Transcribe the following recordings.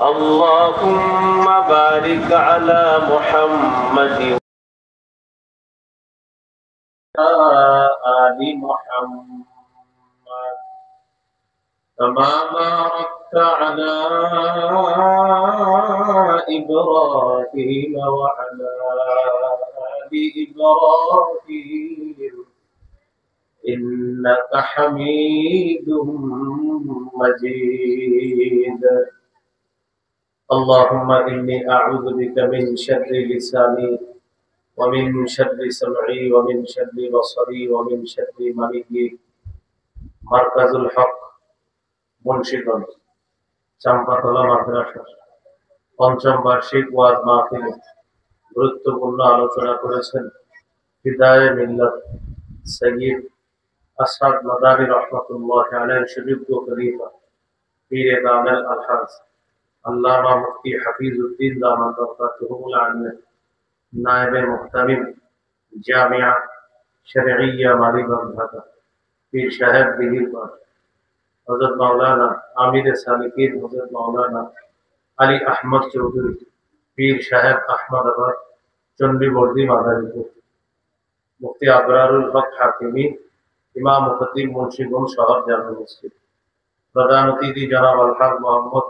اللهم بارك على محمد وآل محمد كما باركت على إبراهيم وعلى آل إبراهيم إنك حميد مجيد. اللهم إني أعوذ بك من شر لساني ومن شر سمعي ومن شر بصري ومن شر مني. مركز الحق মুন্সিগঞ্জ চাম্পাতলা মাদ্রাসা পঞ্চম বার্ষিক ওয়াজ মাহফিলে গুরুত্বপূর্ণ আলোচনা করেছেন হিদায়ে মিল্লাত সৈয়দ আসাদ মাদানী রহমাতুল্লাহ আলাইহির সুযোগ্য খলিফা পীরে কামেল আলহাজ আল্লামা মুফতি হাফিজউদ্দিন দামাত বরকাতুহুল আলিয়া নায়েবে মুহতামিম জামিয়া শরঈয়া মালিবাগ ঢাকা পীর সাহেব দিঘিরপাড় হযরত মাওলানা আমিরে সালিকিন হযরত মাওলানা আলী আহমদ চৌধুরী পীর সাহেব আহমদাবাদ চন্ডীবর্দী মাদারীপুর মুফতি আবরারুল হক হাকিমি ইমাম মুফতি মুন্সিগঞ্জ শহর জামে মসজিদ। প্রধান অতিথি জনাব আলহাজ মোহাম্মদ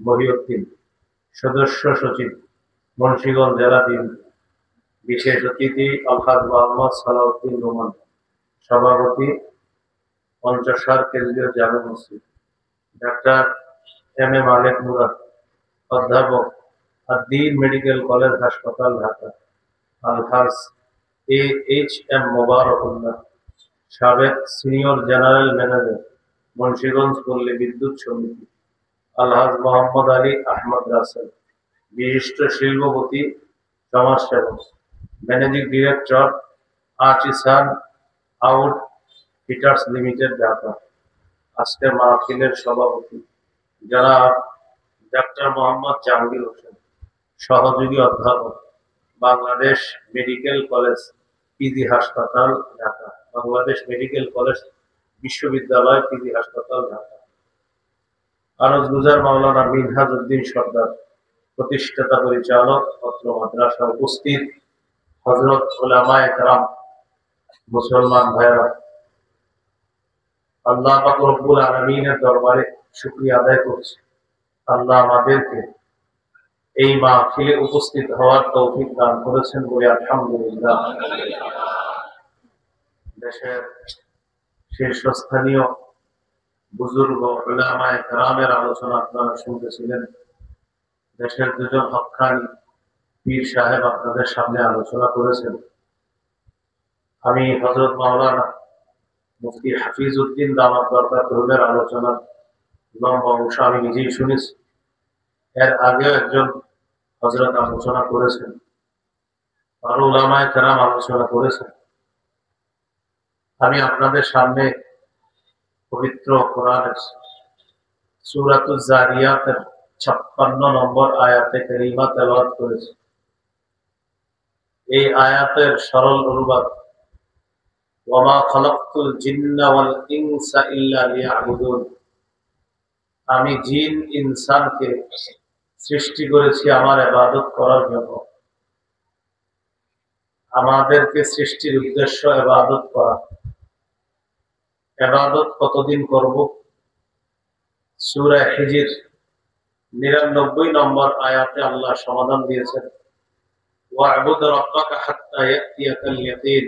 মহিউদ্দিন সদস্য সচিব মুন্সিগঞ্জ জেলা বিএনপি। বিশেষ অতিথি আলহাজ মোহাম্মদ সালাউদ্দিন রোমান সভাপতি পঞ্চসার কেন্দ্রীয় জামে মসজিদ। ডাক্তার এম এ মালেক মুরাদ অধ্যাপক আদ-দ্বীন মেডিকেল কলেজ হাসপাতাল ঢাকা। আলহাজ এ এইচ এম মোবারকুল্লাহ সাবেক সিনিয়র জেনারেল ম্যানেজার মুন্সিগঞ্জ পল্লী বিদ্যুৎ সমিতি। আলহাজ মোহাম্মদ আলী আহমদ রাসেল বিশিষ্ট শিল্পপতি সমাজসেবক managing director artisan out fitters limited Dhaka. আজকের মাহফিলের সভাপতি জনাব ডাক্তার মোহাম্মদ জাহাঙ্গীর হোসেন সহযোগী অধ্যাপক বাংলাদেশ মেডিকেল কলেজ পিজি হাসপাতাল ঢাকা, বাংলাদেশ মেডিকেল কলেজ বিশ্ববিদ্যালয় পিজি হাসপাতাল ঢাকা। আরজ গুজার মাওলানা মিনহাজ উদ্দিন সর্দার প্রতিষ্ঠাতা পরিচালক অত্র মাদ্রাসা। উপস্থিত হযরত উলামায়ে কেরাম, মুসলমান ভাইরা, আল্লাহ পাক রব্বুল আলামিনের দরবারে শুকরিয়া আদায় করছি আল্লাহ আমাদেরকে এই মাহফিলে উপস্থিত হওয়ার তৌফিক দান করেছেন বলে আলহামদুলিল্লাহ। দেশের শীর্ষস্থানীয় বুজুর্গ উলামায়ে কেরামের আলোচনা আপনারা শুনতেছিলেন। দেশের দুজন হক্কানি পীর সাহেব আপনাদের সামনে আলোচনা করেছেন। আমি হযরত মাওলানা মুফতি হাফিজউদ্দিন দামাত বরকাতুহুর আলোচনার লম্বা অংশ আমি নিজেই শুনেছি। এর আগেও একজন হযরত আলোচনা করেছেন, আরো উলামায়ে কেরাম আলোচনা করেছেন। আমি আপনাদের সামনে পবিত্র কোরআনের সূরাতুজ জারিয়াতের 56 নম্বর আয়াতে কারিমা তেলাওয়াত করেছি। এই আয়াতের সরল অনুবাদ ওয়ামা খালাকতুল জিন্না ওয়াল ইনসা ইল্লা লিয়াবুদুন, আমি জিন ইনসানকে সৃষ্টি করেছি আমার ইবাদত করার জন্য। আমাদেরকে সৃষ্টির উদ্দেশ্য ইবাদত করা। ইবাদত কতদিন করব? সূরা হিজর 99 নম্বর আয়াতে আল্লাহ সমাধান দিয়েছেন, ওয়া'বুদ রাব্বাকা হাত্তা ইয়াতিয়াকাল ইয়াকিন,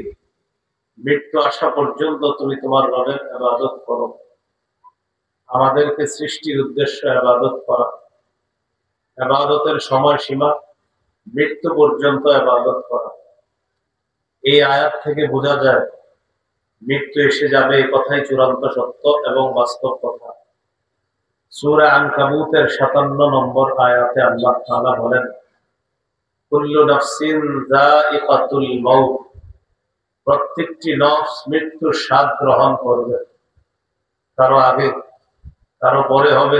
মৃত্যু আসা পর্যন্ত তুমি তোমার রবের ইবাদত করো। আমাদেরকে সৃষ্টির উদ্দেশ্য ইবাদত করা। ইবাদতের সময়সীমা মৃত্যু পর্যন্ত ইবাদত করা। এই আয়াত থেকে বোঝা যায় মৃত্যু এসে যাবে, এই কথাই চূড়ান্ত সত্য এবং বাস্তব কথা। সূরা আনকাবুতের 57 নম্বর আয়াতে আল্লাহ তাআলা বলেন, কুল্লু নাফসিন যায়িকাতুল মাউত, প্রত্যেকটি নফস মৃত্যুর স্বাদ গ্রহণ করবে। কারো আগে কারো পরে হবে,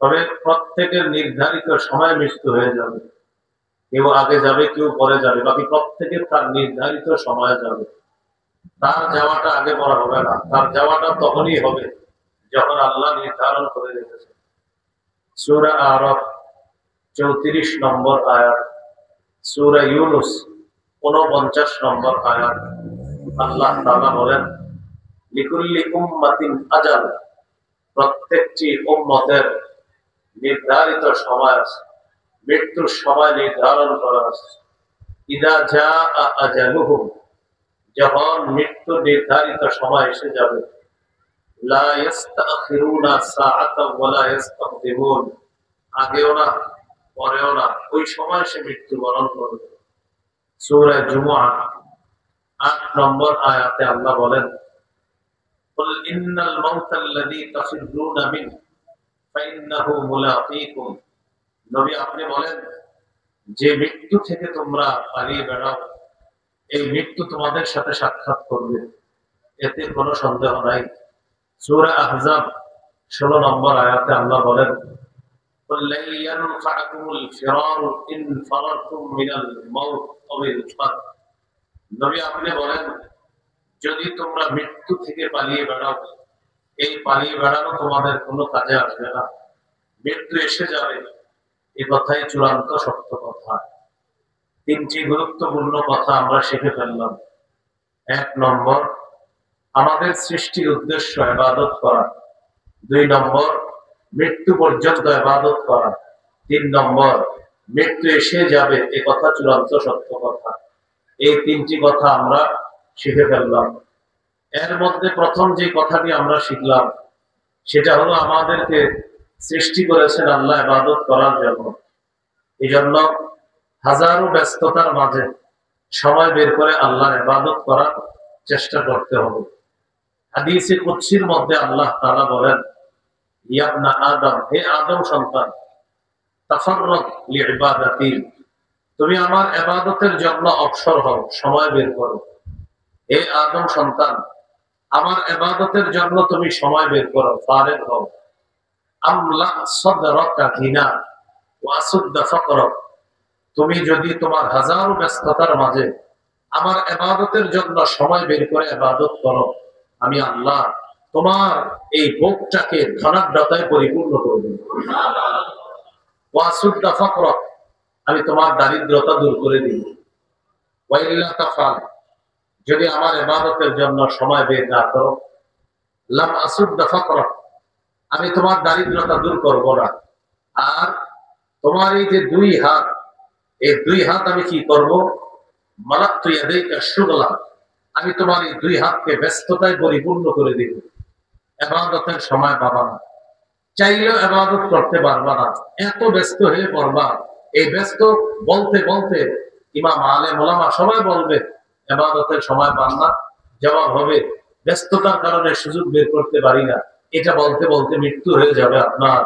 তবে প্রত্যেকের নির্ধারিত সময় মৃত্যু হয়ে যাবে। কেউ আগে যাবে, কেউ পরে যাবে, বাকি প্রত্যেকের তার নির্ধারিত সময় যাবে। তার যাওয়াটা আগে পড়া হবে না, তার যাওয়াটা তখনই হবে যখন আল্লাহ নির্ধারণ করে রেখেছেন। সূরা আরাফ 34 নম্বর আয়াত, সূরা ইউনূস 49 নম্বর আয়াত। আল্লাহ তাআলা বলেন, লিকুল্লি উম্মাতিন আজাল, প্রত্যেকটি উম্মতের নির্ধারিত সময় আছে, মৃত্যুর সময় নির্ধারণ করা আছে। ইদা জাআ আজালুহুম, যখন মৃত্যু নির্ধারিত সময় এসে যাবে, লা ইস্তাখিরুনা সাআতাও ওয়া লা ইস্তাকদিমুন, আগেও না পরেও না, ওই সময় সে মৃত্যুবরণ করবে। সূরা জুমুআ 8 নম্বর আয়াতে আল্লাহ বলেন, কুল ইন্নাল মাউতাল্লাযী তাফিররুনা মিনহু ফাইন্নাহু মুলাকীকুম, নবী আপনি বলেন, যে মৃত্যু থেকে তোমরা পালিয়ে বেড়াও, এই মৃত্যু তোমাদের সাথে সাক্ষাৎ করবে, এতে কোনো সন্দেহ নাই। সূরা আহজাব 16 নম্বর আয়াতে আল্লাহ বলেন, কুল লা ইয়ানফাকুমুল ফিরারু ইন ফারারতুম মিনাল মাউত আওয়াল ফাত, নবী আপনি বলেন, যদি তোমরা মৃত্যু থেকে পালিয়ে বেড়াও, এই পালিয়ে বেড়ানো তোমাদের কোনো কাজে আসবে না, মৃত্যু এসে যাবে, এই কথাই চূড়ান্ত সত্য কথা। তিনটি গুরুত্বপূর্ণ কথা আমরা শিখে ফেললাম। 1 নম্বর, আমাদের সৃষ্টির উদ্দেশ্য ইবাদত করা। 2 নম্বর, মৃত্যু পর্যন্ত ইবাদত করা। 3 নম্বর, মৃত্যু এসে যাবে, এ কথা চূড়ান্ত সত্য কথা। এই তিনটি কথা আমরা শিখে ফেললাম। এর মধ্যে প্রথম যে কথাটি আমরা শিখলাম, সেটা হলো আমাদেরকে সৃষ্টি করেছেন আল্লাহ ইবাদত করার জন্য। এই জন্য হাজারো ব্যস্ততার মাঝে সময় বের করে আল্লাহর ইবাদত করার চেষ্টা করতে হবে। হাদিসে কুদসির মধ্যে আল্লাহ তাআলা বলেন, ইয়া ইবনা আদম, হে আদম সন্তান, তাফাররাক লিইবাদাতি, তুমি আমার ইবাদতের জন্য অবসর হও, সময় বের করো। হে আদম সন্তান, আমার ইবাদতের জন্য তুমি সময় বের করো, ফারিগ হও। আমলা সাদরাকা গিনা ওয়া আসুদ্দা ফাকরাক, তুমি যদি তোমার হাজারো ব্যস্ততার মাঝে আমার ইবাদতের জন্য সময় বের করে ইবাদত করো, আমি আল্লাহ তোমার এই ভোগটাকে ধনাঢ্যতায় পরিপূর্ণ করে দেব। ওয়া আসুদ্দা ফাকরাক, আমি তোমার দারিদ্রতা দূর করে দিব। ওয়া ইল্লা তাফাল, যদি আমার ইবাদতের জন্য সময় বের না করো, লাম আসুদ্দা ফাকরাক, আমি তোমার দারিদ্রতা দূর করব না। আর তোমার এই যে 2 হাত, এই 2 হাত আমি কি করব, মালাকতু ইয়াদাইকা শুগলা, আমি তোমার এই 2 হাতকে ব্যস্ততায় পরিপূর্ণ করে দিব। ইবাদতের সময় পাবা না, চাইলেও ইবাদত করতে পারবা না, এত ব্যস্ত হয়ে পড়বা। এই ব্যস্ত বলতে বলতে ইমাম আলেম ওলামা সবাই বলবে ইবাদতের সময় পান না, জবাব হবে ব্যস্ততার কারণে সুযোগ বের করতে পারি না। এটা বলতে বলতে মৃত্যু হয়ে যাবে, আপনার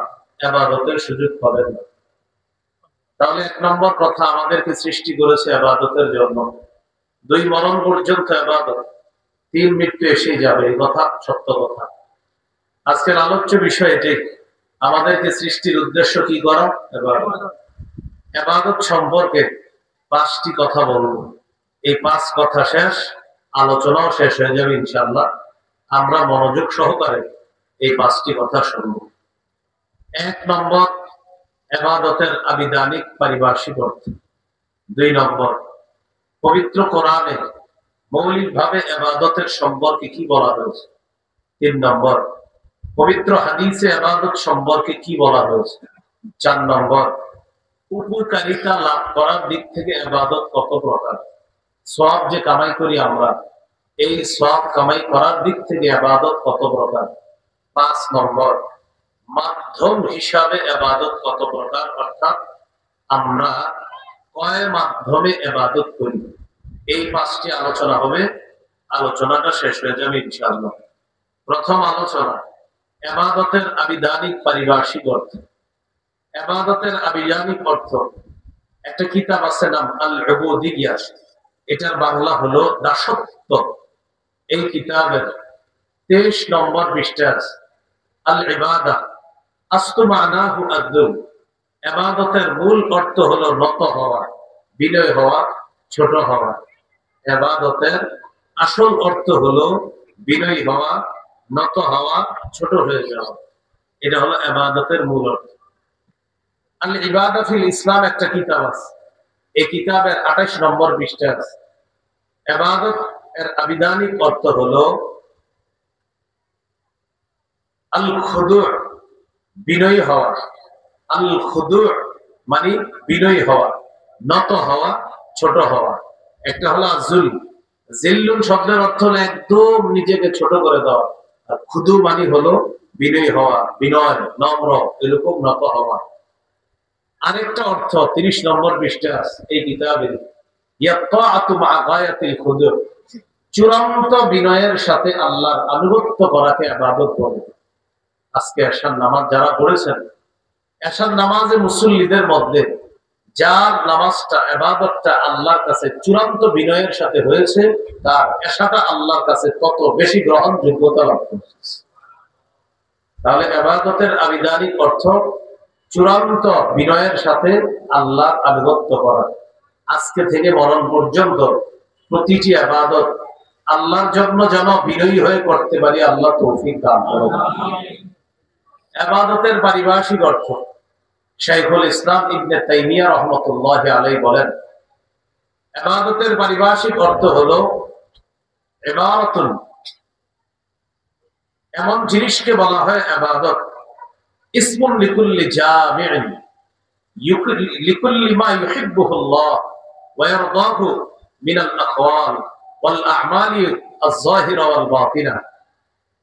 ইবাদতের সুযোগ পাবেন না। তাহলে 1 নম্বর কথা, আমাদেরকে সৃষ্টি করেছে ইবাদতের জন্য। 2 মরণ পর্যন্ত ইবাদত, 3 মৃত্যু এসে যাবে, এই কথা সত্য কথা। আজকের আলোচ্য বিষয় এটি, আমাদেরকে সৃষ্টির উদ্দেশ্য কি করা, ইবাদত। ইবাদত সম্পর্কে 5টি কথা বলবো। এই 5 কথা শেষ, আলোচনাও শেষ হয়ে যাবে ইনশাআল্লাহ। আমরা মনোযোগ সহকারে এই 5টি কথা শুনবো। 1 নম্বর, ইবাদতের আবিধানিক পারিভাষিক অর্থ। 2 নম্বর, পবিত্র কোরআনে মৌলিকভাবে ইবাদতের সম্পর্কে কি বলা হয়েছে। 3 নম্বর, পবিত্র হাদিসে ইবাদত সম্পর্কে কি বলা হয়েছে। 4 নম্বর, উপকারিতা লাভ করার দিক থেকে ইবাদত কত প্রকার। সওয়াব যে কামাই করি আমরা, এই সওয়াব কামাই করার দিক থেকে ইবাদত কত প্রকার। 5 নম্বর, মাধ্যম হিসাবে ইবাদত কত প্রকার, অর্থাৎ আমরা কয় মাধ্যমে ইবাদত করি। এই 5টি আলোচনা হবে, আলোচনাটা শেষ হয়ে যাবে ইনশাআল্লাহ। প্রথম আলোচনা, ইবাদতের আবিধানিক পারিভাষিক অর্থ। ইবাদতের আবিধানিক অর্থ, একটা কিতাব আছে নাম আল উবুদিয়্যা, এটার বাংলা হলো দাসত্ব। এই কিতাবের 23 নম্বর পৃষ্ঠা আছে, আল ইবাদা আসলু মানাহু আদ-দুল, ইবাদতের মূল অর্থ হলো নত হওয়া, বিনয় হওয়া, ছোট হওয়া। ইবাদতের আসল অর্থ হলো বিনয়ী হওয়া, নত হওয়া, ছোট হয়ে যাওয়া, এটা হলো ইবাদতের মূল অর্থ। আল ইবাদা ফিল ইসলাম একটা কিতাব আছে, এই কিতাবের 28 নম্বর পৃষ্ঠা আছে। ইবাদত এর আবিধানিক অর্থ হলো আল খুদু, বিনয়ী হওয়া। আল খুদু মানে বিনয়ী হওয়া, নত হওয়া, ছোট হওয়া। একটা হলো আজুল, জিল্লুন শব্দের অর্থ হলো একদম নিজেকে ছোট করে দেওয়া, আর খুদু মানে হলো বিনয়ী হওয়া, বিনয়, নম্র, এরকম নত হওয়া। আরেকটা অর্থ 30 নম্বর পৃষ্ঠা আছে এই কিতাবে, ইয়াত্তাআতু মা গায়াতিল খুদু, চূড়ান্ত বিনয়ের সাথে আল্লাহর আনুগত্য করাকে ইবাদত বলে। আজকে এশার নামাজ যারা পড়েছেন, এশার নামাজে মুসল্লিদের মধ্যে যার নামাজটা, ইবাদতটা আল্লাহর কাছে চূড়ান্ত বিনয়ের সাথে হয়েছে, তার এশাটা আল্লাহর কাছে তত বেশি গ্রহণযোগ্যতা লাভ করছে। তাহলে ইবাদতের আবিধানিক অর্থ চূড়ান্ত বিনয়ের সাথে আল্লাহর আনুগত্য করা। আজকে থেকে মরণ পর্যন্ত প্রতিটি ইবাদত আল্লাহর জন্য যেন বিনয়ী হয়ে করতে পারি, আল্লাহ তৌফিক দান করুন। ইবাদতের পারিভাষিক অর্থ শাইখুল ইসলাম ইবনে তাইমিয়া রাহমাতুল্লাহি আলাইহি বলেন, ইবাদতের পারিভাষিক অর্থ হলো ইবারাতুন, এমন জিনিসকে বলা হয় ইবাদত, ইসমুন লিকুল্লি জামিউন লিকুল্লি মা ইউহিব্বুহুল্লাহ ওয়া ইয়ারদাহু মিনাল আকওয়াল ওয়াল আ'মালি আয-যাহিরা ওয়াল বাতিনা।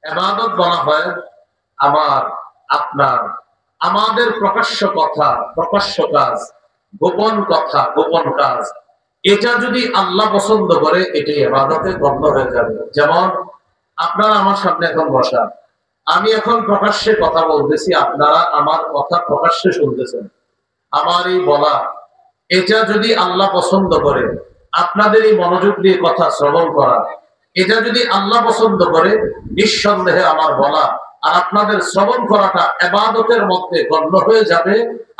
ইবাদত বলা হয় আমার, আপনার, আমাদের প্রকাশ্য কথা, প্রকাশ্য কাজ, গোপন কথা, গোপন কাজ, এটা যদি আল্লাহ পছন্দ করে এটাই ইবাদতে গণ্য হয়ে যাবে। যেমন আপনারা আমার সামনে এখন বসা, আমি এখন প্রকাশ্যে কথা বলতেছি, আপনারা আমার কথা প্রকাশ্যে শুনতেছেন। আমার এই বলা, এটা যদি আল্লাহ পছন্দ করে, আপনাদের এই মনোযোগ দিয়ে কথা শ্রবণ করা, এটা যদি আল্লাহ পছন্দ করে, নিঃসন্দেহে আমার বলা আর আপনাদের শ্রবণ করাটা ইবাদতের মধ্যে গণ্য হয়ে যাবে।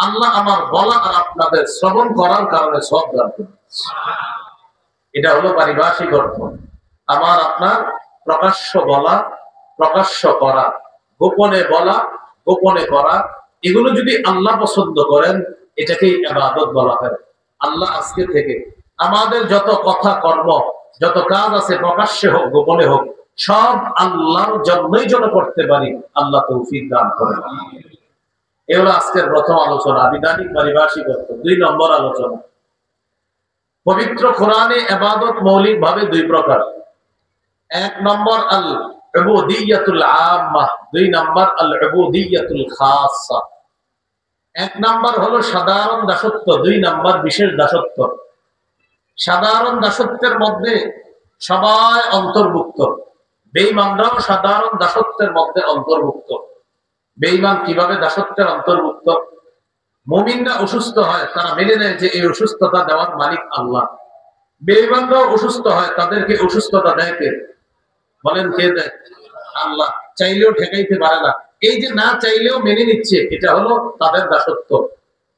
আল্লাহ আমার বলা আর আপনাদের শ্রবণ করার কারণে সওয়াব দান করবেন। এটা হলো পারিভাষিক অর্থ। আমার আপনার প্রকাশ্য বলা, প্রকাশ্য করা, গোপনে বলা, গোপনে করা, এগুলো যদি আল্লাহ পছন্দ করেন এটাকেই ইবাদত বলা হয়। আল্লাহ আজকে থেকে আমাদের যত কথা, কর্ম, যত কাজ আছে, প্রকাশ্যে হোক গোপনে হোক, সব আল্লাহর জন্যই যেন করতে পারি, আল্লাহ তৌফিক দান করেন। এ হলো আজকের প্রথম আলোচনা, বিধানিক পারিভাষিক অর্থ। 2 নম্বর আলোচনা, পবিত্র কোরআনে ইবাদত মৌলিক ভাবে 2 প্রকার। 1 নম্বর আল উবুদিয়াতুল আম্মাহ, 2 নম্বর আল উবুদিয়াতুল খাসসা। 1 নম্বর হলো সাধারণ দাসত্ব, 2 নম্বর বিশেষ দাসত্ব। সাধারণ দাসত্বের মধ্যে সবাই অন্তর্ভুক্ত, বেঈমানরাও সাধারণ দাসত্বের মধ্যে অন্তর্ভুক্ত। বেঈমান কিভাবে দাসত্বের অন্তর্ভুক্ত? মুমিনরা অসুস্থ হয়, তারা মেনে নেয় যে এই অসুস্থতা দেওয়ার মালিক আল্লাহ। বেঈমানরাও অসুস্থ হয়, তাদেরকে অসুস্থতা দেয় কে? বলেন কে দেয়? আল্লাহ। চাইলেও ঠেকাইতে পারে না, এই যে না চাইলেও মেনে নিচ্ছে, এটা হলো তাদের দাসত্ব।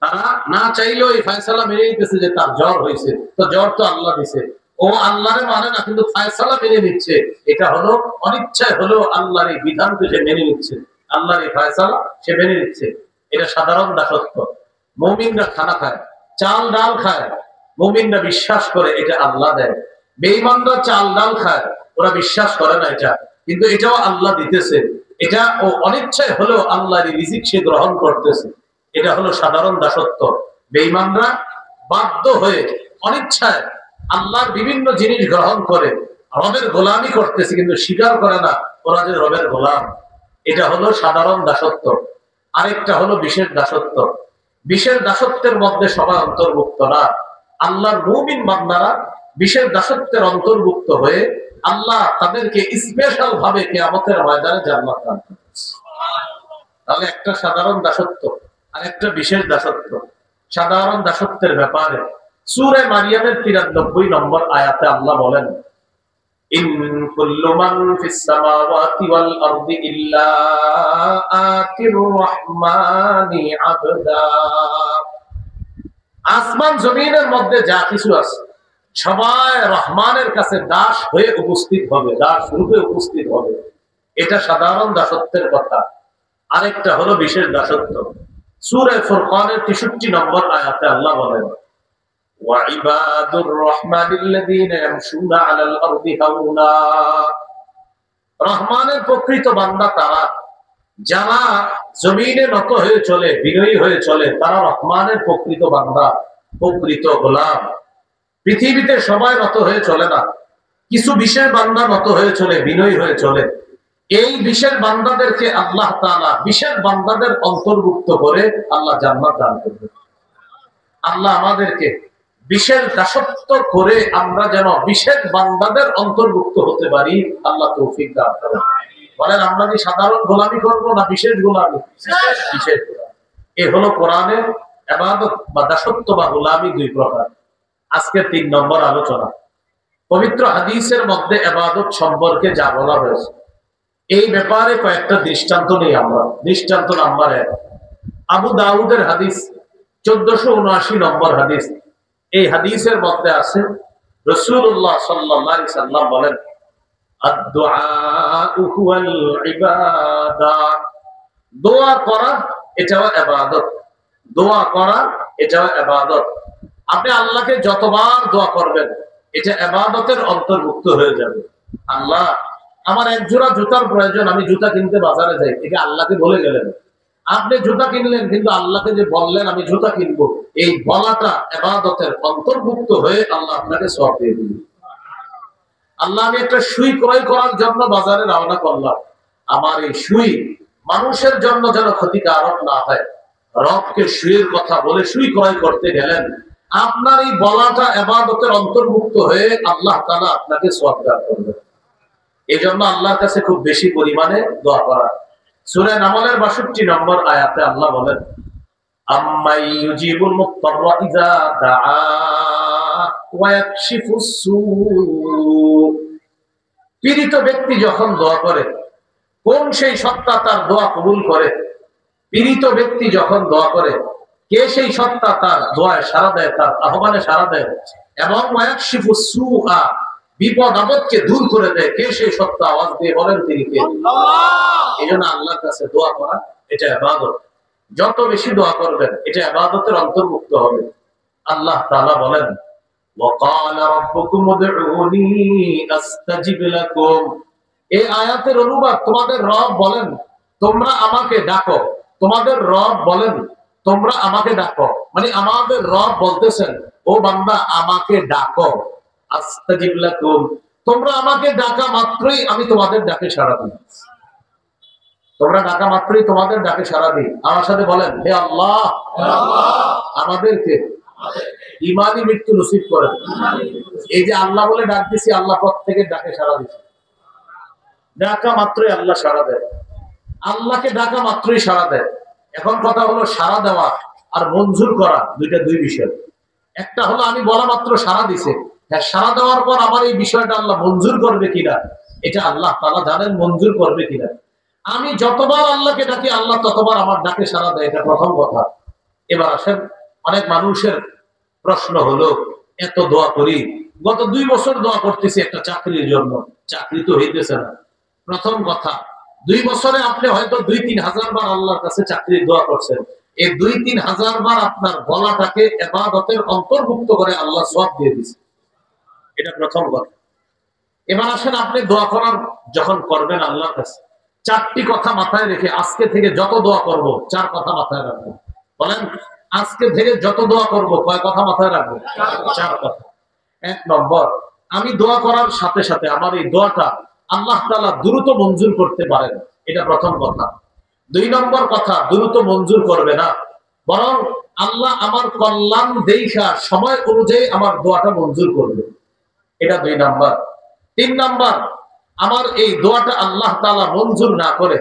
তারা না চাইলেও এই ফয়সালা মেনে নিতেছে যে তার জ্বর হয়েছে, তো জ্বর তো আল্লাহ দিছে, ও আল্লাহরে মানে না, কিন্তু ফয়সালা মেনে নিচ্ছে। এটা হলো অনিচ্ছায় হলেও আল্লাহর এই বিধানকে সে মেনে নিচ্ছে, আল্লাহর এই ফয়সালা সে মেনে নিচ্ছে। এটা সাধারণ দাসত্ব। মুমিনরা খানা খায়, চাল ডাল খায়, মুমিনরা বিশ্বাস করে এটা আল্লাহ দেয়। বেঈমানরা চাল ডাল খায়, ওরা বিশ্বাস করে না এটা, কিন্তু এটাও আল্লাহ দিতেছে। এটা ও অনিচ্ছায় হলেও আল্লাহর রিজিক সে গ্রহণ করতেছে। এটা হলো সাধারণ দাসত্ব। বেঈমানরা বাধ্য হয়ে অনিচ্ছায় আল্লাহর বিভিন্ন জিনিস গ্রহণ করে রবের গোলামি করতেছে, কিন্তু স্বীকার করে না ওরা যে রবের গোলাম। এটা হলো সাধারণ দাসত্ব। আরেকটা হলো বিশেষ দাসত্ব। বিশেষ দাসত্বের মধ্যে সবাই অন্তর্ভুক্ত না। আল্লাহর মুমিন বান্দারা বিশেষ দাসত্বের অন্তর্ভুক্ত হয়ে আল্লাহ তাদেরকে স্পেশাল ভাবে কিয়ামতের ময়দানে জান্নাত দান করবেন। তাহলে একটা সাধারণ দাসত্ব আর একটা বিশেষ দাসত্ব। সাধারণ দাসত্বের ব্যাপারে সূরা মারিয়ামের 93 নম্বর আয়াতে আল্লাহ বলেন, ইন কুল্লু মান ফিস সামাওয়াতি ওয়াল আরদি ইল্লা আতির রাহমানি আবদা। আসমান জমিনের মধ্যে যা কিছু আছে সবাই রহমানের কাছে দাস হয়ে উপস্থিত হবে, দাস রূপে উপস্থিত হবে। এটা সাধারণ দাসত্বের কথা। আরেকটা হলো বিশেষ দাসত্ব। সূরা ফুরকানের 63 নম্বর আয়াতে আল্লাহ বলেন, ওয়াইবাদুর রহমানিল্লাযীনা ইয়ামশুনা আলাল আরদি হাওনা। রহমানের প্রকৃত বান্দা তারা যারা জমিনে নত হয়ে চলে, বিনয়ী হয়ে চলে, তারা রহমানের প্রকৃত বান্দা, প্রকৃত গোলাম। পৃথিবীতে সবাই নত হয়ে চলে না, কিছু বিশেষ বান্দা নত হয়ে চলে, বিনয়ী হয়ে চলে। এই বিশেষ বান্দাদেরকে আল্লাহ তাআলা বিশেষ বান্দাদের অন্তর্ভুক্ত করে আল্লাহ জান্নাত দান করবে। আল্লাহ আমাদেরকে বিশেষ দাসত্ব করে আমরা যেন বিশেষ বান্দাদের অন্তর্ভুক্ত হতে পারি, আল্লাহ তৌফিক দান করেন। বলেন, আমরা কি সাধারণ গোলামি করবো না বিশেষ গোলামি? বিশেষ গোলামি। এ হলো কোরআনের ইবাদত বা দাসত্ব বা গোলামি দুই প্রকার। আজকে 3 নম্বর আলোচনা। পবিত্র হাদিসের মধ্যে ইবাদত সম্পর্কে যা বলা হয়েছে, এই ব্যাপারে কয়েকটা দৃষ্টান্ত নেই আমরা। দৃষ্টান্ত নাম্বার 1, আবু দাউদের হাদিস 1479 নম্বর হাদিস। এই হাদিসের মধ্যে আছে রাসূলুল্লাহ সাল্লাল্লাহু আলাইহি সাল্লাম বলেন, আদ-দুআউ হুয়াল ইবাদা। দোয়া করা এটাও ইবাদত। দোয়া করা এটাও ইবাদত। আপনি আল্লাহকে যতবার দোয়া করবেন এটা ইবাদতের অন্তর্ভুক্ত হয়ে যাবে। আল্লাহ, আমার এক জোড়া জুতার প্রয়োজন, আমি জুতা কিনতে বাজারে যাই, এটা আল্লাহকে বলে গেলেন। আপনি জুতা কিনলেন কিন্তু আল্লাহকে যে বললেন আমি জুতা কিনবো, এই বলাটা ইবাদতের অন্তর্ভুক্ত হয়ে আল্লাহ আপনাকে সওয়াব দিয়ে দিবেন। আল্লাহ, আমি একটা সুই ক্রয় করার জন্য বাজারে রওনা করলাম, আমার এই সুই মানুষের জন্য যেন ক্ষতিকারক না হয়, রবকে সুইয়ের কথা বলে সুই ক্রয় করতে গেলেন, আপনার এই বলাটা ইবাদতের অন্তর্ভুক্ত হয়ে আল্লাহ তাআলা আপনাকে সওয়াব দান করবেন। এই জন্য আল্লাহর কাছে খুব বেশি পরিমাণে দোয়া করা। সূরা নামলের 62 নম্বর আয়াতে আল্লাহ বলেন, আম্মাই ইউজিবুল মুত্তাররা ইযা দাআ ওয়া ইয়াকশিফুস সূ। পীড়িত ব্যক্তি যখন দোয়া করে, কোন সেই সত্তা তার দোয়া কবুল করে? পীড়িত ব্যক্তি যখন দোয়া করে, কে সেই সত্তা তার দোয়ায় সাড়া দেয়, তার আহ্বানে সাড়া দেয় এবং ওয়া ইয়াকশিফুস সূআ, বিপদ আপদকে দূর করে দেয়, কে সেই সত্তা? আওয়াজ দিয়ে বলেন, তিনি কে? আল্লাহ। এই জন্য আল্লাহর কাছে দোয়া করা এটা ইবাদত। যত বেশি দোয়া করবেন এটা ইবাদতের অন্তর্ভুক্ত হবে। আল্লাহ তাআলা বলেন, ওয়াকালা রাব্বুকুম উদউনি আস্তাজিব লাকুম। এই আয়াতের অনুবাদ, তোমাদের রব বলেন তোমরা আমাকে ডাকো। তোমাদের রব বলেন তোমরা আমাকে ডাকো, মানে আমাদের রব বলতেছেন, ও বান্দা আমাকে ডাকো, আস্তাজিব লাকুম, তোমরা আমাকে ডাকা মাত্রই আমি তোমাদের ডাকে সাড়া দিই। তোমরা ডাকা মাত্রই তোমাদের ডাকে সাড়া দিই। আমার সাথে বলেন, হে আল্লাহ, আমাদেরকে ঈমানি মৃত্যু নসিব করেন। এই যে আল্লাহ বলে ডাক দিছি, আল্লাহ প্রত্যেকের ডাকে সাড়া দিচ্ছে। ডাকা মাত্রই আল্লাহ সাড়া দেয়, আল্লাহকে ডাকা মাত্রই সাড়া দেয়। এখন কথা হলো সাড়া দেওয়া আর মঞ্জুর করা দুই বিষয়। একটা হলো আমি বলা মাত্র সাড়া দিছে, হ্যাঁ, সাড়া দেওয়ার পর আমার এই বিষয়টা আল্লাহ মঞ্জুর করবে কিনা এটা আল্লাহ তাআলা জানেন, মঞ্জুর করবে কিনা। আমি যতবার আল্লাহকে ডাকি আল্লাহ ততবার আমার ডাকে সাড়া দেয়, এটা প্রথম কথা। এবার আসেন, অনেক মানুষের প্রশ্ন হলো, এত দোয়া করি, গত 2 বছর দোয়া করতেছি একটা চাকরির জন্য, চাকরি তো হইতেছে না। প্রথম কথা, 2 বছরে আপনি হয়তো 2-3 হাজার বার আল্লাহর কাছে চাকরির দোয়া করছেন। এই 2-3 হাজার বার আপনার বলাটাকে ইবাদতের অন্তর্ভুক্ত করে আল্লাহ সওয়াব দিয়ে দিয়েছে, এটা প্রথম কথা। এবার আসেন, আপনি দোয়া করার যখন করবেন আল্লাহর কাছে, 4টি কথা মাথায় রেখে আজকে থেকে যত দোয়া করব 4 কথা মাথায় রাখবো। বলেন, আজকে থেকে যত দোয়া করব কয় কথা মাথায় রাখবো? 4 কথা। 1 নম্বর, আমি দোয়া করার সাথে সাথে আমার এই দোয়াটা আল্লাহ তাআলা দ্রুত মঞ্জুর করতে পারেন, এটা প্রথম কথা। 2 নম্বর কথা, দ্রুত মঞ্জুর করবে না, বরং আল্লাহ আমার কল্যাণ দেখা সময় অনুযায়ী আমার দোয়াটা মঞ্জুর করবে, এটা 2 নম্বর। 3 নম্বর, আমার এই দোয়াটা আল্লাহ তাআলা মঞ্জুর না করে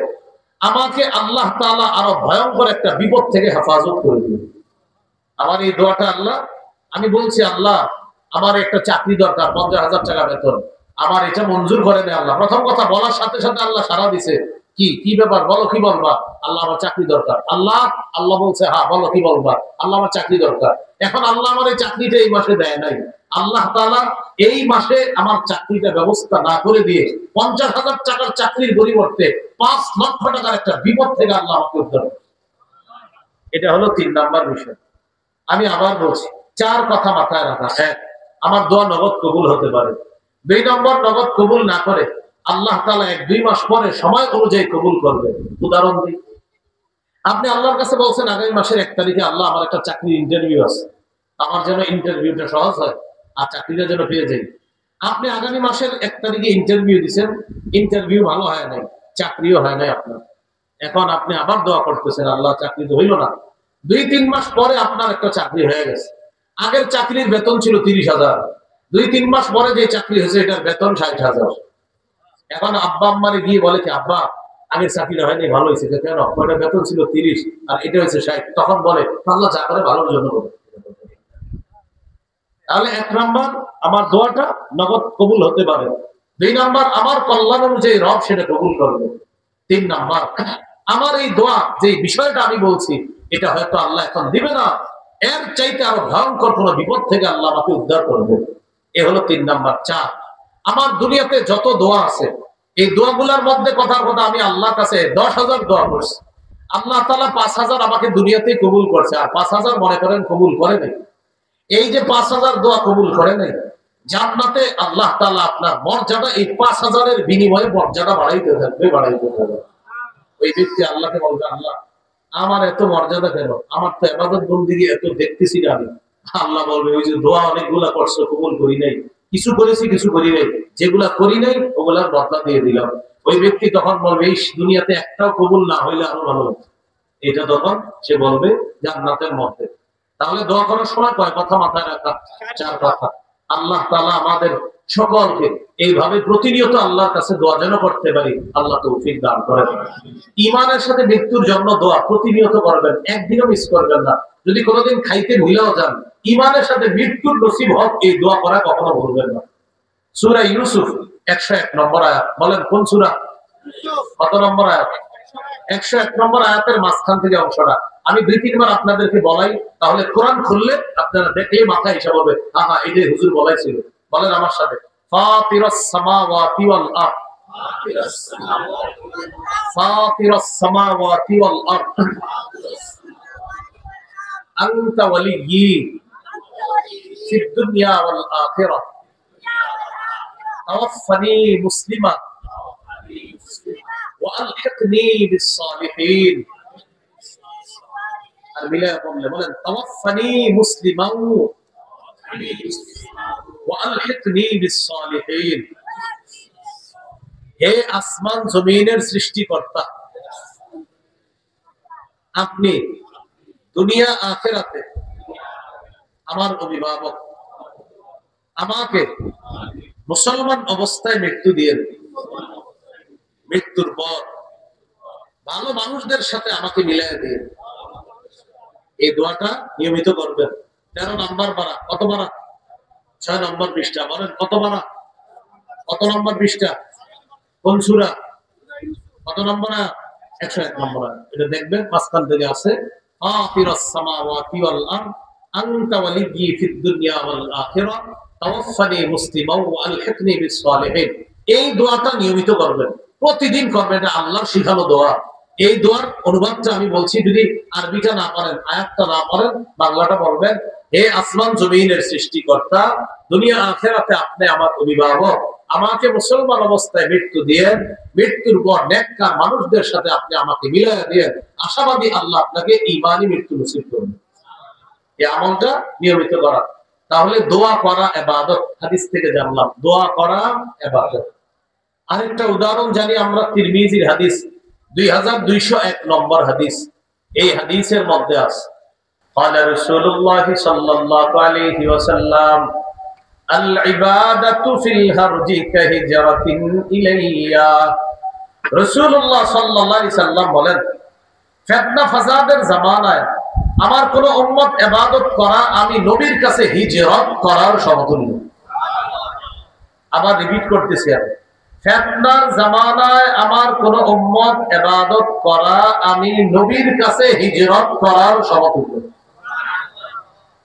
আমাকে আল্লাহ তাআলা আরো ভয়ঙ্কর একটা বিপদ থেকে হেফাজত করে দিবে। আমার এই দোয়াটা আল্লাহ, আমি বলছি আল্লাহ আমার একটা চাকরি দরকার, 50,000 টাকা বেতন, আমার এটা মঞ্জুর করে দেয় আল্লাহ। প্রথম কথা, বলার সাথে সাথে আল্লাহ সাড়া দিছে, কি ব্যাপার, বলো, কি বলবা? আল্লাহ আমার চাকরি দরকার। আল্লাহ বলছে, হ্যাঁ বলো, কি বলবা? আল্লাহ আমার চাকরি দরকার। এখন আল্লাহ আমার এই চাকরিটা এই মাসে দেয় নাই, আল্লাহ তাআলা এই মাসে আমার চাকরিটা ব্যবস্থা না করে দিয়ে 50,000 টাকার চাকরির পরিবর্তে 5 লক্ষ টাকার একটা বিপদ থেকে আল্লাহ আমাকে উদ্ধার করে। এটা হলো 3 নাম্বার বিষয়। আমি আবার বলছি, 4 কথা মাথায় রাখা। 1, আমার দোয়া নগদ কবুল হতে পারে। 2 নম্বর, নগদ কবুল না করে আল্লাহ তাআলা 1-2 মাস পরে সময় অনুযায়ী কবুল করবে। উদাহরণ দিই, আপনি আল্লাহর কাছে বলছেন আগামী মাসের 1 তারিখে আল্লাহ আমার একটা চাকরির ইন্টারভিউ আছে, আমার যেন ইন্টারভিউটা সহজ হয় আর চাকরিটা যেন পেয়ে যাই। আপনি আগামী মাসের 1 তারিখে ইন্টারভিউ দিচ্ছেন, ইন্টারভিউ ভালো হয় নাই, চাকরিও হয় নাই আপনার। এখন আপনি আবার দোয়া করতেছেন, আল্লাহ চাকরি তো হইল না। 2-3 মাস পরে আপনার একটা চাকরি হয়ে গেছে। আগের চাকরির বেতন ছিল 30,000, 2-3 মাস পরে যে চাকরি হয়েছে এটার বেতন 60,000। এখন আব্বা আম্মারে গিয়ে বলে কি, আব্বা আগের চাকরিটা হয়নি, ভালো হয়েছে কেন? ওইটা বেতন ছিল 30 আর এটা হয়েছে 60। তখন বলে আল্লাহ যা করে ভালোর জন্য বলে। তাহলে 1 নম্বর, আমার দোয়াটা নগদ কবুল হতে পারে। 2 নম্বর, আমার কল্যাণ অনুযায়ী রব সেটা কবুল করবে। 3 নম্বর, আমার এই দোয়া যে বিষয়টা আমি বলছি এটা হয়তো আল্লাহ এখন দিবে না, এর চাইতে আরো ভয়ঙ্কর কোন বিপদ থেকে আল্লাহ আমাকে উদ্ধার করবে। এ হলো 3 নম্বর। 4, আমার দুনিয়াতে যত দোয়া আছে এই দোয়াগুলোর মধ্যে কথার কথা আমি আল্লাহর কাছে 10,000 দোয়া করছি। আল্লাহ তাআলা 5,000 আমাকে দুনিয়াতে কবুল করছে, আর 5,000 মনে করেন কবুল করে নাই। এই যে 5,000 দোয়া কবুল করে নাই, জান্নাতে আল্লাহ তাআলা আপনার মর্যাদা এই 5,000 এর বিনিময়ে মর্যাদা বাড়াইতে থাকবে, বাড়াইতে থাকবে। ওই ব্যক্তি আল্লাহকে বলবে, আল্লাহ আমার এত মর্যাদা কেন? আমার তো ইবাদত বন্দেগী এত দেখতেছি না আমি। আল্লাহ বলবে, ওই যে দোয়া অনেকগুলা করছো, কবুল করি নাই। কিছু করেছি, কিছু করি নাই। যেগুলা করি নাই ওগুলার বদলা দিয়ে দিলাম। ওই ব্যক্তি তখন বলবে, এই দুনিয়াতে একটাও কবুল না হইলে আরো ভালো হতো। এটা তখন সে বলবে জান্নাতের মধ্যে। তাহলে দোয়া করার সময় কয় কথা মাথায় রাখা? 4 কথা। আল্লাহ তাআলা আমাদের সকলকে এইভাবে প্রতিনিয়ত আল্লাহর কাছে দোয়া যেন করতে পারি, আল্লাহ তৌফিক দান করেন। ঈমানের সাথে মৃত্যুর জন্য দোয়া প্রতিনিয়ত করবেন, একদিনও মিস করবেন না। যদি কোনোদিন খাইতে ভুলেও যান, ঈমানের সাথে মৃত্যুর নসিব হক এই দোয়া করা কখনো ভুলবেন না। সূরা ইউসুফ 101 নম্বর আয়াত। বলেন কোন সূরা? কত নম্বর আয়াত? 101 নম্বর আয়াতের মাঝখান থেকে অংশটা আমি 2-3 বার আপনাদেরকে বলাই, তাহলে কোরআন খুললে আপনারা দেখলে মাথায় হিসাব হবে, আহা এই যে হুজুর বলাইছিল। বলেন আমার সাথে, ফাতিরাস সামাওয়াতি ওয়াল আরদ, ফাতিরাস সামাওয়াতি ওয়াল আরদ, আনতা ওয়ালিয়্যি ফিদ দুনিয়া ওয়াল আখিরাহ, তাওয়াফফানি মুসলিমান وألحقني بالصالحين। বলেন তাওয়াফফানি মুসলিমান وألحقني بالصالحين। হে আসমান জমিনের সৃষ্টিকর্তা, আপনি দুনিয়া আখিরাতে আমার অভিভাবক, আমাকে মুসলমান অবস্থায় মৃত্যু দিয়ে দিন। মৃত্যুর পর ভালো মানুষদের সাথে আমাকে মিলাই দিয়ে। এই দোয়াটা নিয়মিত করবেন। 13 নম্বর পারা। কত পারা? 6 নম্বর পৃষ্ঠা। বলেন কত পারা? কত নম্বর পৃষ্ঠা? কোন সূরা? কত নম্বর? 101 নম্বর। এটা দেখবেন মাঝখান থেকে আছে, ফাতিরাস সামাওয়াতি ওয়াল আরদ আনতা ওয়ালিয়্যি ফিদ দুনিয়া ওয়াল আখিরাহ তাওয়াফফানি মুসলিমান ওয়া আলহিকনি বিস সালিহিন। এই দোয়াটা নিয়মিত করবেন, প্রতিদিন করবেন। এটা আল্লাহর শিখানো দোয়া। এই দোয়ার অনুবাদটা আমি বলছি, যদি আরবিটা না পারেন, আয়াতটা না পারেন, বাংলাটা বলবেন, হে আসমান জমিনের সৃষ্টিকর্তা, দুনিয়া আখিরাতে আপনি আমার অভিভাবক, আমাকে মুসলমান অবস্থায় মৃত্যু দিয়ে মৃত্যুর পর নেককার মানুষদের সাথে আপনি আমাকে মিলাইয়া দিয়ে আশাবাদী আল্লাহ আপনাকে ঈমানি মৃত্যু নসিব করবেন। এই আমলটা নিয়মিত করা। তাহলে দোয়া করা ইবাদত। হাদিস থেকে জানলাম দোয়া করা ইবাদত। আরেকটা উদাহরণ জানি আমরা, তিরমিজির হাদিস 2201 নম্বর হাদিস। এই হাদিসের মধ্যে আছে, قال رسول الله صلى الله عليه وسلم العبادة في الهرج كهجرة إليّا। রাসূলুল্লাহ সাল্লাল্লাহু আলাইহি সাল্লাম বলেন, ফিতনা ফাসাদের জামানায় আমার কোন উম্মত ইবাদত করা আমি নবীর কাছে হিজরত করার সমতুল্য। আবার রিপিট করতেছি, আমি ফিতনার জামানায় আমার কোন উম্মত ইবাদত করা আমি নবীর কাছে হিজরত করার সমতুল্য।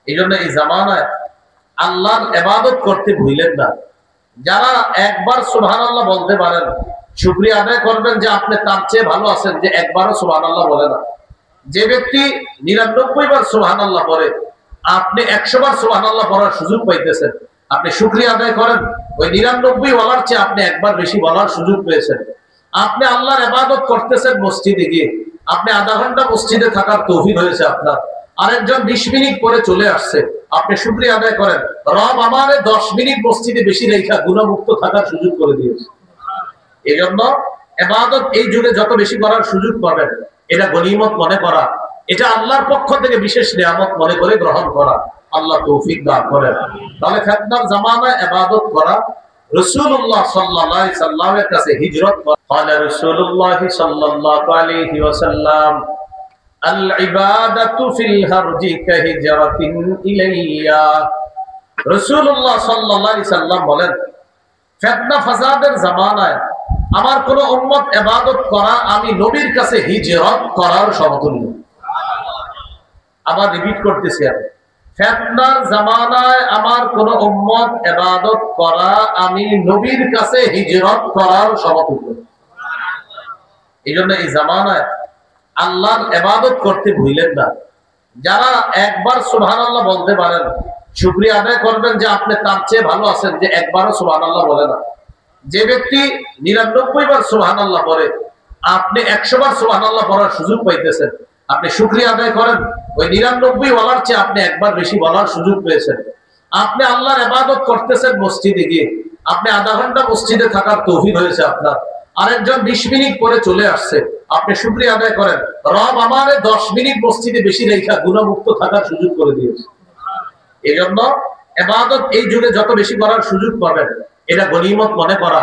এই জন্য এই জামানায় আল্লাহর ইবাদত করতে ভুলেন না। যারা একবার সুবহানাল্লাহ বলতে পারেন, শুকরিয়া আদায় করবেন যে আপনি তার চেয়ে ভালো আছেন যে একবারও সুবহানাল্লাহ বলে না। যে ব্যক্তি 99 বার সুবহানাল্লাহ পড়ে, আপনি 100 বার সুবহানাল্লাহ পড়ার সুযোগ পাইতেছেন, আপনি শুকরিয়া আদায় করেন ওই 99 বলার চেয়ে আপনি একবার বেশি বলার সুযোগ পেয়েছেন। আপনি আল্লাহর ইবাদত করতেছেন মসজিদে গিয়ে, আপনি আধা ঘন্টা মসজিদে থাকার তৌফিক হয়েছে আপনার, আরেকজন 20 মিনিট পরে চলে আসছে, আপনি শুকরিয়া আদায় করেন রব আমারে 10 মিনিট মসজিদে বেশি রেখা গুনাহমুক্ত থাকার সুযোগ করে দিয়েছে। এই জন্য ইবাদত এই যুগে যত বেশি করার সুযোগ পাবেন, এটা গনিমত মনে করা, এটা আল্লাহর পক্ষ থেকে বিশেষ নিয়ামত মনে করে গ্রহণ করা। আল্লাহ তৌফিক দান করেন। তাহলে ফিতনার জামানায় ইবাদত করা, রাসূলুল্লাহ সাল্লাল্লাহু আলাইহি সাল্লামের কাছে হিজরত করা। قال রাসূলুল্লাহ সাল্লাল্লাহু আলাইহি ওয়াসাল্লাম আল ইবাদাতু ফিল হারজি কাহিজরাতিন ইলাইয়া। রাসূলুল্লাহ সাল্লাল্লাহু আলাইহি সাল্লাম বলেন, ফিতনা ফাসাদের জামানায় আমার কোন উম্মত ইবাদত করা আমি নবীর কাছে হিজরত করার সমতুল্য। আবার রিপিট করতেছি, আমি ফিতনার জামানায় আমার কোন উম্মত ইবাদত করা আমি নবীর কাছে হিজরত করার সমতুল্য। এইজন্য এই জামানায় আল্লাহর ইবাদত করতে ভুলেন না। যারা একবার সুবহানাল্লাহ বলতে পারেন, শুকরিয়া আদায় করবেন যে আপনি তার চেয়ে ভালো আছেন যে একবারও সুবহানাল্লাহ বলে না। যে ব্যক্তি 99 বার সুবহানাল্লাহ পড়ে, আপনি 100 বার সুবহানাল্লাহ পড়ার সুযোগ পাইতেছেন, আপনি শুকরিয়া আদায় করেন ওই 99 বলার চেয়ে আপনি একবার বেশি বলার সুযোগ পেয়েছেন। আপনি আল্লাহর ইবাদত করতেছেন মসজিদে গিয়ে, আপনি আধা ঘন্টা মসজিদে থাকার তৌফিক হয়েছে আপনার, আরেকজন 20 মিনিট পরে চলে আসছে, আপনি শুকরিয়া আদায় করেন রব আমারে 10 মিনিট মসজিদে বেশি রেখা গুনাহমুক্ত থাকার সুযোগ করে দিয়েছে। এই জন্য ইবাদত এই যুগে যত বেশি করার সুযোগ পাবেন, এটা গনিমত মনে করা,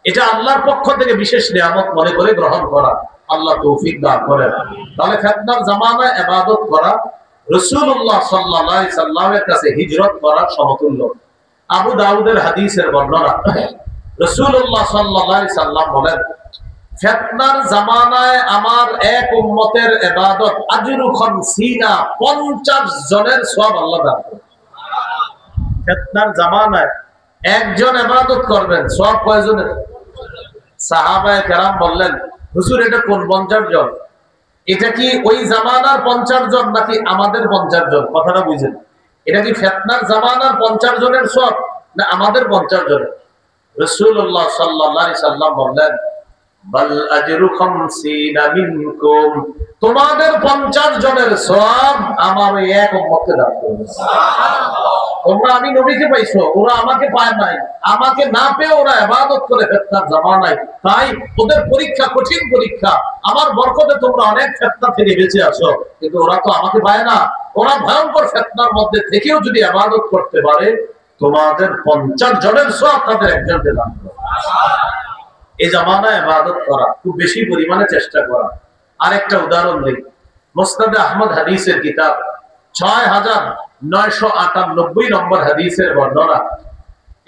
এটা আল্লাহর পক্ষ থেকে বিশেষ নিয়ামত মনে করে গ্রহণ করা। আল্লাহ তৌফিক দান করেন। তাহলে ফিতনার জামানায় ইবাদত করা, রাসূলুল্লাহ সাল্লাল্লাহু আলাইহি সাল্লামের কাছে হিজরত করার সমতুল্য। আবু দাউদের হাদিসের বর্ণনা, রাসূলুল্লাহ সাল্লাল্লাহু আলাইহি সাল্লাম বলেন, ফিতনার জামানায় আমার এক উম্মতের ইবাদত আজরু 50 জনের সওয়াব আল্লাহ দান করবেন। ফিতনার জামানায় একজন ইবাদত করবেন, সওয়াব কয়জনের? সাহাবায়ে কেরাম বললেন, হুজুর এটা কোন 50 জন? এটা কি ওই জামানার 50 জন নাকি আমাদের 50 জন? কথাটা বুঝেন, এটা কি ফিতনার জামানার 50 জনের সওয়াব না আমাদের 50 জনের? রাসূলুল্লাহ সাল্লাল্লাহু আলাইহি সাল্লাম বললেন, বাল আজরু 50 মিনকুম, তোমাদের 50 জনের সওয়াব আমার এই এক উম্মতকে দান করবে। সুবহানাল্লাহ। তোমরা আমি নবীকে পাইছো, ওরা আমাকে পায় নাই, আমাকে না পেয়ে ওরা ইবাদত করে ফিতনার জামানায়, তাই ওদের পরীক্ষা কঠিন পরীক্ষা। আমার বরকতে তোমরা অনেক ফিতনা থেকে বেঁচে আছো, কিন্তু ওরা তো আমাকে পায় না। ওরা ভয়ঙ্কর ফিতনার মধ্যে থেকেও যদি ইবাদত করতে পারে, তোমাদের 50 জনের সওয়াব তাদের একজনকে দান করবে। এই জামানায় ইবাদত করা, খুব বেশি পরিমাণে চেষ্টা করা। আরেকটা উদাহরণ দিই, মুসনাদ আহমদ হাদিসের কিতাব 6998 নম্বর হাদিসের বর্ণনা।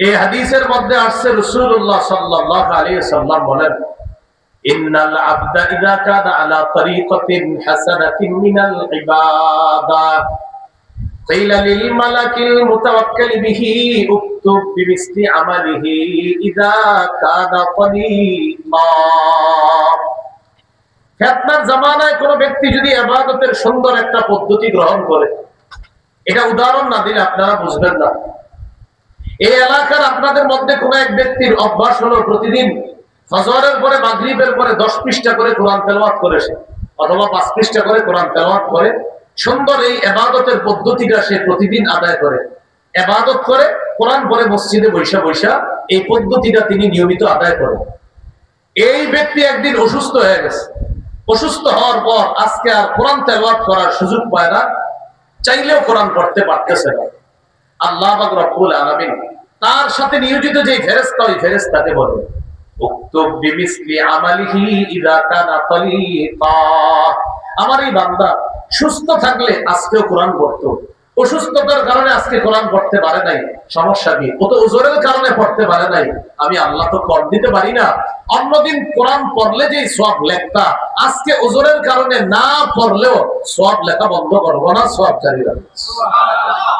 এই হাদিসের মধ্যে আসছে রাসূলুল্লাহ সাল্লাল্লাহু আলাইহি সাল্লাম বলেন, ইন্নাল আবদা ইযা কানা আলা তরিকাতিন হাসানাতিন মিনাল ইবাদা قيل للملك المتوكل به اكتب بمثل عمله اذا كان طريقا। ফিতনার জামানায় কোন ব্যক্তি যদি ইবাদতের সুন্দর একটা পদ্ধতি গ্রহণ করে, এটা উদাহরণ না দিলে আপনারা বুঝবেন না। এই এলাকার আপনাদের মধ্যে কোন এক ব্যক্তির অভ্যাস হলো প্রতিদিন ফজরের পরে মাগরিবের পরে 10 পৃষ্ঠা করে কোরআন তেলাওয়াত করেছে, অথবা 5 পৃষ্ঠা করে কোরআন তেলাওয়াত করে, সুন্দর এই ইবাদতের পদ্ধতিটা সে প্রতিদিন আদায় করে, ইবাদত করে, কোরআন পড়ে মসজিদে বৈশা বৈশা এই পদ্ধতিটা তিনি নিয়মিত আদায় করেন। এই ব্যক্তি একদিন অসুস্থ হয়ে গেছে, অসুস্থ হওয়ার পর আজকে আর কোরআন তেলাওয়াত করার সুযোগ পায় না, চাইলেও কোরআন পড়তে পারতেছে না। আল্লাহ পাক রব্বুল আলামিন তার সাথে নিয়োজিত যে ফেরেশতা, ওই ফেরেশতাকে বলে, উক্তুব বিমিসলি আমালিহি ইযা কানা তালিকা। আমার এই বান্দা সুস্থ থাকলে আজকেও কোরআন পড়তো, অসুস্থতার কারণে আজকে কোরআন পড়তে পারে নাই, সমস্যা কি? ও তো ওজরের কারণে পড়তে পারে নাই, আমি আল্লাহ তো কর দিতে পারি না। অন্যদিন কোরআন পড়লে যে সওয়াব লেখতা, আজকে ওজরের কারণে না পড়লেও সওয়াব লেখা বন্ধ করবো না, সওয়াব জারি রাখবো। সুবহানাল্লাহ।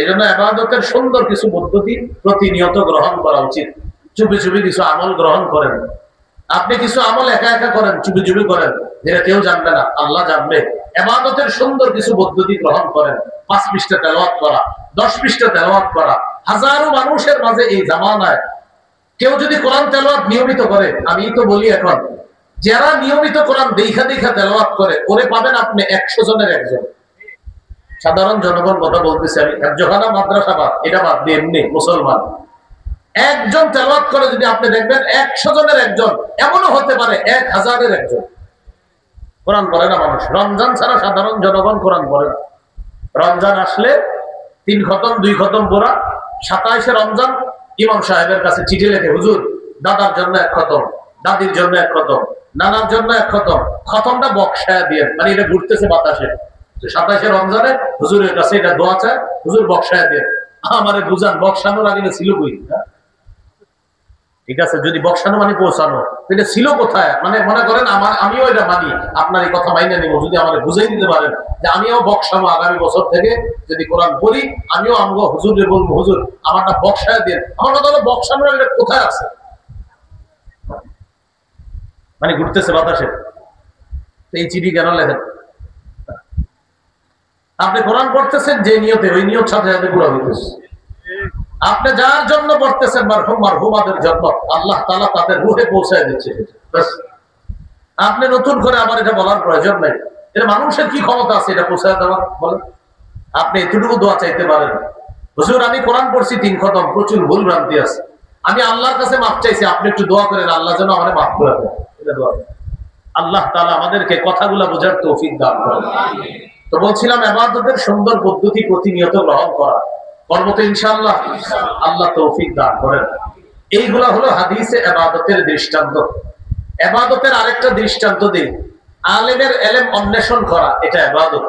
এই জন্য ইবাদতের সুন্দর কিছু পদ্ধতি প্রতিনিয়ত গ্রহণ করা উচিত। চুপি চুপি কিছু আমল গ্রহণ করেন। আপনি কিছু আমল একা একা করেন, চুপি চুপি করেন, যেটা কেউ জানবে না, আল্লাহ জানবে। ইবাদতের সুন্দর কিছু পদ্ধতি গ্রহণ করেন। 5 পৃষ্ঠা তেলাওয়াত করা, 10 পৃষ্ঠা তেলাওয়াত করা। হাজারো মানুষের মাঝে এই জামানায় কেউ যদি কোরআন তেলাওয়াত নিয়মিত করে, আমি তো বলি এখন যারা নিয়মিত কোরআন দেখা দেখা তেলাওয়াত করে, ওরে পাবেন আপনি 100 জনের একজন। সাধারণ জনগণ কথা বলতেছি আমি, একজোখানা মাদ্রাসা বাদ, এটা বাদ দিয়ে এমনি মুসলমান একজন তেলাওয়াত করে যদি আপনি দেখবেন 100 জনের একজন, এমনও হতে পারে 1000-এর একজন। কোরআন পড়ে না মানুষ। রমজান ছাড়া সাধারণ জনগণ কোরআন পড়ে না। রমজান আসলে 3 খতম 2 খতম পড়া। 27শে রমজান ইমাম সাহেবের কাছে চিঠি লেখে, হুজুর দাদার জন্য 1 খতম, দাদির জন্য 1 খতম, নানার জন্য 1 খতম, খতমটা বক্সায় দিয়ে, মানে এটা ঘুরতেছে বাতাসে। 27শে রমজানে হুজুরের কাছে এটা দোয়া চায়, হুজুর বক্সায় দিয়ে। আমারে বুঝান, বক্সানোর আগে ছিল কই? ঠিক আছে, যদি বক্সানো মানে পৌঁছানো, এটা ছিল কোথায়? মানে মনে করেন আমিও এটা মানি, আপনার এই কথা মাইনে নিব যদি আমাকে বুঝাই দিতে পারেন যে আমিও বক্সানো আগামী বছর থেকে যদি কোরআন পড়ি, আমিও আমগো হুজুরে বলবো, হুজুর আমারটা বক্সায় দেন। আমার কথা হলো বক্সানোর এটা কোথায় আছে? মানে ঘুরতেছে বাতাসে। এই চিঠি কেন লেখেন? আপনি কোরআন পড়তেছেন যে নিয়তে, ওই নিয়ত সাথে সাথে পুরো হইতেছে। আপনি যার জন্য পড়তেছেন মারহুম মারহুমাদের জন্য, আল্লাহ তাআলা তাদের রূহে পৌঁছায় দিচ্ছে। আপনি নতুন করে আবার এটা বলার প্রয়োজন নাই। এটা মানুষের কি ক্ষমতা আছে এটা পৌঁছায় দেওয়ার? বলেন। আপনি এতটুকু দোয়া চাইতে পারেন, হুজুর আমি কোরআন পড়ছি 3 খতম, প্রচুর ভুল ভ্রান্তি আছে, আমি আল্লাহর কাছে মাফ চাইছি, আপনি একটু দোয়া করেন আল্লাহ যেন আমারে মাফ করে দেন। এটা দোয়া। আল্লাহ তাআলা আমাদেরকে কথাগুলো বোঝার তৌফিক দান করেন। তো বলছিলাম ইবাদতের সুন্দর পদ্ধতি প্রতিনিয়ত গ্রহণ করা, করবো ইনশাআল্লাহ, আল্লাহ তৌফিক দান করেন। এইগুলা হলো হাদিসে ইবাদতের দৃষ্টান্ত। ইবাদতের আরেকটা দৃষ্টান্ত দিই, আলেমের ইলম অন্বেষণ করা, এটা ইবাদত।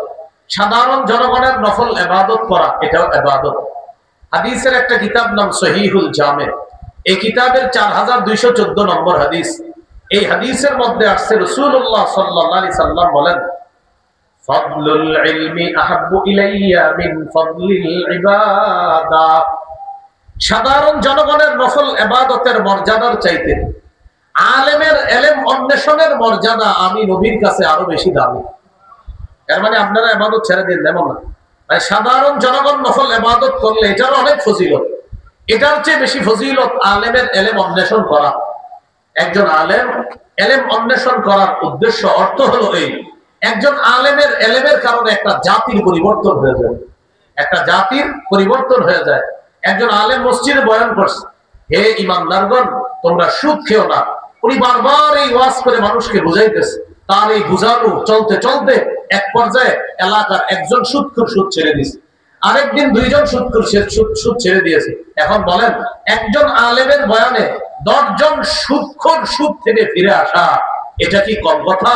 সাধারণ জনগণের নফল ইবাদত করা, এটাও ইবাদত। হাদিসের একটা কিতাব নাম সহিহুল জামে, এই কিতাবের 4214 নম্বর হাদিস। এই হাদিসের মধ্যে আসছে রাসূলুল্লাহ সাল্লাল্লাহু আলাইহি সাল্লাম বলেন, ফাদলুল ইলমি আহাব্বু ইলাইয়া মিন ফাদলিল ইবাদা। সাধারণ জনগণের নফল ইবাদতের মর্যাদার চাইতে আলেমের ইলম অন্বেষণের মর্যাদা আমি নবীর কাছে আরো বেশি দামি। এর মানে আপনারা ইবাদত ছেড়ে দিন এমন না। তাই সাধারণ জনগণ নফল ইবাদত করলে এটার অনেক ফজিলত, এটার চেয়ে বেশি ফজিলত আলেমের ইলম অন্বেষণ করা। একজন আলেম ইলম অন্বেষণ করার উদ্দেশ্য অর্থ হলো এই, একজন আলেমের ইলমের কারণে একটা জাতির পরিবর্তন হয়ে যায়, একটা জাতির পরিবর্তন হয়ে যায়। একজন আলেম মসজিদে বয়ান করছে, হে ইমানদারগণ তোমরা সুদ খেও না। উনি বারবার এই ওয়াজ করে মানুষকে বুঝাইতেছে। তার এই বুঝানো চলতে চলতে এক পর্যায়ে এলাকার একজন সুদখোর সুদ ছেড়ে দিয়েছে, আরেকদিন 2 জন সুদখোর সুদ ছেড়ে দিয়েছে। এখন বলেন, একজন আলেমের বয়ানে 10 জন সুদখোর সুদ থেকে ফিরে আসা, এটা কি কম কথা?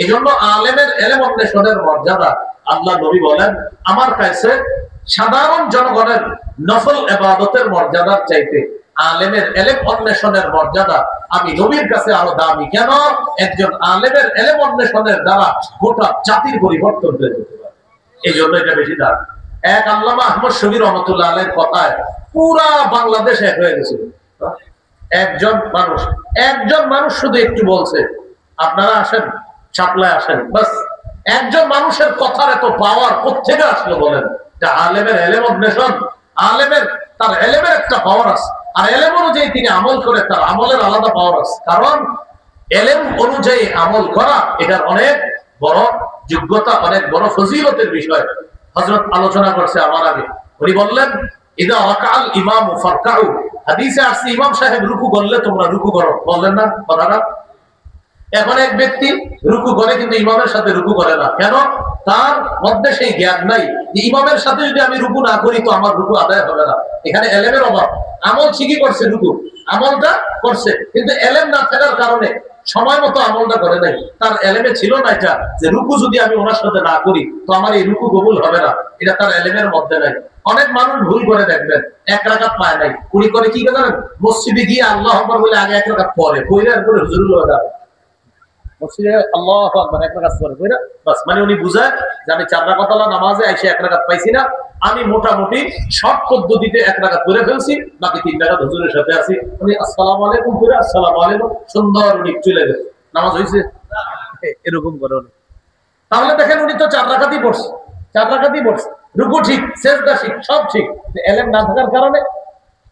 এজন্য আলেমের ইলম অন্বেষণের মর্যাদা আল্লাহ নবী বলেন, আমার কাছে সাধারণ জনগণের নফল ইবাদতের মর্যাদার চাইতে আলেমের ইলম অন্বেষণের মর্যাদা আমি নবীর কাছে আরো দামি। কেন? একজন আলেমের ইলম অন্বেষণের দ্বারা গোটা জাতির পরিবর্তন হয়ে যেতে পারে, এই জন্য এটা বেশি দামি। এক আল্লামা আহমদ শফী রহমাতুল্লাহ আলাইহির কথায় পুরা বাংলাদেশ এক হয়ে গেছিল। একজন মানুষ শুধু একটু বলছে, আপনারা আসেন সাপ্লাই আসেন, বাস একজন মানুষের কথার এত পাওয়ার কোত্থেকে আসলো বলেন? আলেমের ইলম অন্বেষণ, আলেমের তার ইলমের একটা পাওয়ার আছে, আর ইলম অনুযায়ী তিনি আমল করে তার আমলের আলাদা পাওয়ার আছে। কারণ ইলম অনুযায়ী আমল করা এটার অনেক বড় যোগ্যতা, অনেক বড় ফজিলতের বিষয়। হযরত আলোচনা করছে আমার আগে, উনি বললেন, ইদা রাকাল ইমামু ফারকাউ। হাদিসে আসছে ইমাম সাহেব রুকু করলে তোমরা রুকু করো, বললেন না কথাটা? এখন এক ব্যক্তি রুকু করে কিন্তু ইমামের সাথে রুকু করে না, কেন? তার মধ্যে সেই জ্ঞান নাই যে ইমামের সাথে যদি আমি রুকু না করি তো আমার রুকু আদায় হবে না। এখানে ইলমের অভাব। আমল ঠিকই করছে, রুকু আমলটা করছে, কিন্তু ইলম না থাকার কারণে সময় মতো আমলটা করে নাই। তার ইলমে ছিল না এটা যে রুকু যদি আমি ওনার সাথে না করি তো আমার এই রুকু কবুল হবে না, এটা তার ইলমের মধ্যে নাই। অনেক মানুষ ভুল করে দেখবেন, 1 রাকাত পায় নাই, উনি করে কি জানেন? মসজিদে গিয়ে আল্লাহু আকবার বলে আগে 1 রাকাত পড়ে, পড়ে আর করে হুজুরুল্লাহ দাঁড়ায় মসজিদে আল্লাহু আকবার 1 রাকাত পড়ে, বাস। মানে উনি বুঝায় যে আমি 4 রাকাত নামাজে আইসা 1 রাকাত পাইছি না, আমি মোটামুটি শর্ট পদ্ধতিতে 1 রাকাত করে ফেলছি, বাকি 3 রাকাত হুজুরের সাথে আছি। উনি আসসালামু আলাইকুম করে আসসালামু আলাইকুম, সুন্দর উনি চলে গেছে, নামাজ হয়েছে। এরকম করে উনি, তাহলে দেখেন উনি তো 4 রাকাতই পড়ছে, 4 রাকাতই পড়ছে, রুকু ঠিক, সিজদা ঠিক, সব ঠিক। এলেম না থাকার কারণে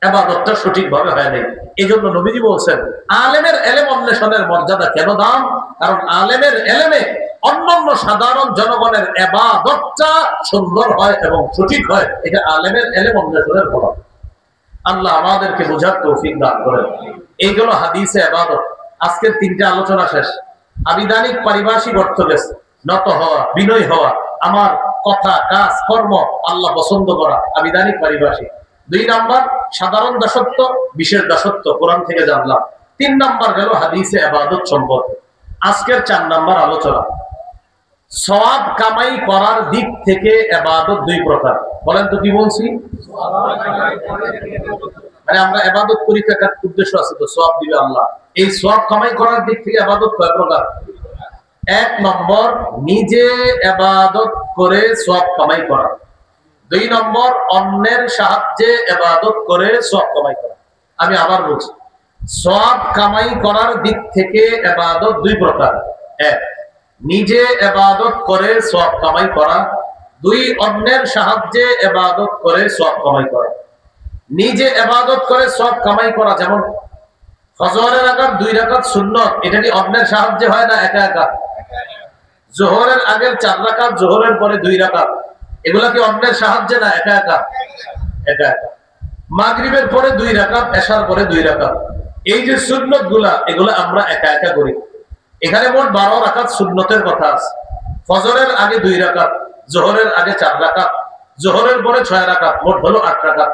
ইবাদতটা সঠিকভাবে হয় নাই। এই জন্য নবীজি বলছেন আলেমের এলেম অন্বেষণের মর্যাদা কেন দাম? কারণ আলেমের এলেমে অন্যান্য সাধারণ জনগণের ইবাদতটা সুন্দর হয় এবং সঠিক হয়। এটা আলেমের এলেম অন্বেষণের ফল। আল্লাহ আমাদেরকে বোঝার তৌফিক দান করেন। এইগুলো হাদিসে ইবাদত। আজকের 3টা আলোচনা শেষ। আবিধানিক পারিভাষিক অর্থ গেছে, নত হওয়া, বিনয় হওয়া, আমার কথা কাজ কর্ম আল্লাহ পছন্দ করা, আবিধানিক পারিভাষিক। 2 নাম্বার সাধারণ দাসত্ব, বিশেষ দাসত্ব, কোরআন থেকে জানলাম। 3 নাম্বার গেল হাদিসে ইবাদত সম্পর্কে। আজকের 4 নাম্বার আলোচনা, সওয়াব কামাই করার দিক থেকে ইবাদত 2 প্রকার। বলেন তো কি বলছি? মানে আমরা ইবাদত করি একটা উদ্দেশ্য আছে, তো সওয়াব দিবে আল্লাহ। এই সওয়াব কামাই করার দিক থেকে ইবাদত কয় প্রকার? 1 নম্বর নিজে ইবাদত করে সওয়াব কামাই করা। 2 নম্বর অন্যের সাহায্যে ইবাদত করে সওয়াব কামাই করা। আমি আবার বলছি, সওয়াব কামাই করার দিক থেকে ইবাদত 2 প্রকার। 1 নিজে ইবাদত করে সওয়াব কামাই করা, 2 অন্যের সাহায্যে ইবাদত করে সওয়াব কামাই করা। নিজে ইবাদত করে সওয়াব কামাই করা, যেমন ফজরের আগে 2 রাকাত সুন্নাত, এটা কি অন্যের সাহায্যে হয় না একা একা? যোহরের আগের 4 রাকাত, যোহরের পরে 2 রাকাত, এগুলা কি অন্যের সাহায্যে না একা একা? একা একা। মাগরিবের পরে 2 রাকাত, এশার পরে 2 রাকাত, এই যে সুন্নত গুলা, এগুলা আমরা একা একা করি। এখানে মোট 12 রাকাত সুন্নতের কথা আছে। ফজরের আগে 2 রাকাত, যোহরের আগে 4 রাকাত, যোহরের পরে 6 রাকাত, মোট হলো 8 রাকাত।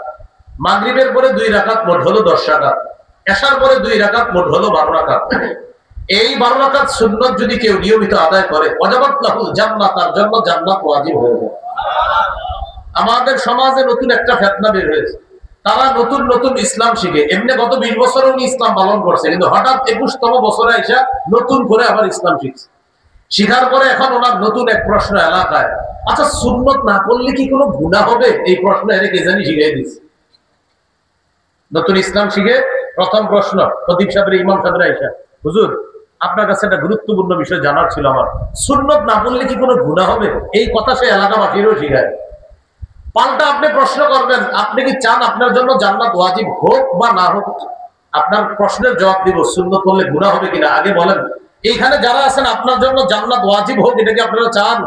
মাগরিবের পরে 2 রাকাত, মোট হলো 10 রাকাত। এশার পরে 2 রাকাত, মোট হলো 12 রাকাত। এই 12 রাকাত সুন্নত যদি কেউ নিয়মিত আদায় করে, ওয়াজাবাত লাহুল জান্নাত, তার জন্য জান্নাত ওয়াজিব হয়ে যায়। আমাদের সমাজে নতুন একটা ফিতনা বের হয়েছে, তারা নতুন নতুন ইসলাম শিখে। এমনি গত 20 বছর উনি ইসলাম পালন করছে, কিন্তু হঠাৎ 21তম বছরে এসে নতুন করে আবার ইসলাম শিখছে। শিখার পরে এখন ওনার নতুন এক প্রশ্ন এলাকায়, আচ্ছা সুন্নত না পড়লে কি কোনো গুনাহ হবে? এই প্রশ্ন এর কে জানি শিখিয়ে দিচ্ছে। নতুন ইসলাম শিখে প্রথম প্রশ্ন খতিব সাহেবের, ইমাম সাহেবের আইসা, হুজুর আপনার কাছে একটা গুরুত্বপূর্ণ বিষয় জানার ছিল আমার, সুন্নত না পড়লে কি কোনো গুনাহ হবে? এই কথা সে এলাকাবাসীরও শিখায়। পাল্টা আপনি প্রশ্ন করবেন, আপনি কি চান আপনার জন্য জান্নাত ওয়াজিব হোক বা না হোক? আপনার প্রশ্নের জবাব দিব, সুন্নত পড়লে গুনাহ হবে কিনা আগে বলেন। এইখানে যারা আছেন আপনার জন্য জান্নাত ওয়াজিব হোক, এটা কি আপনারা চান?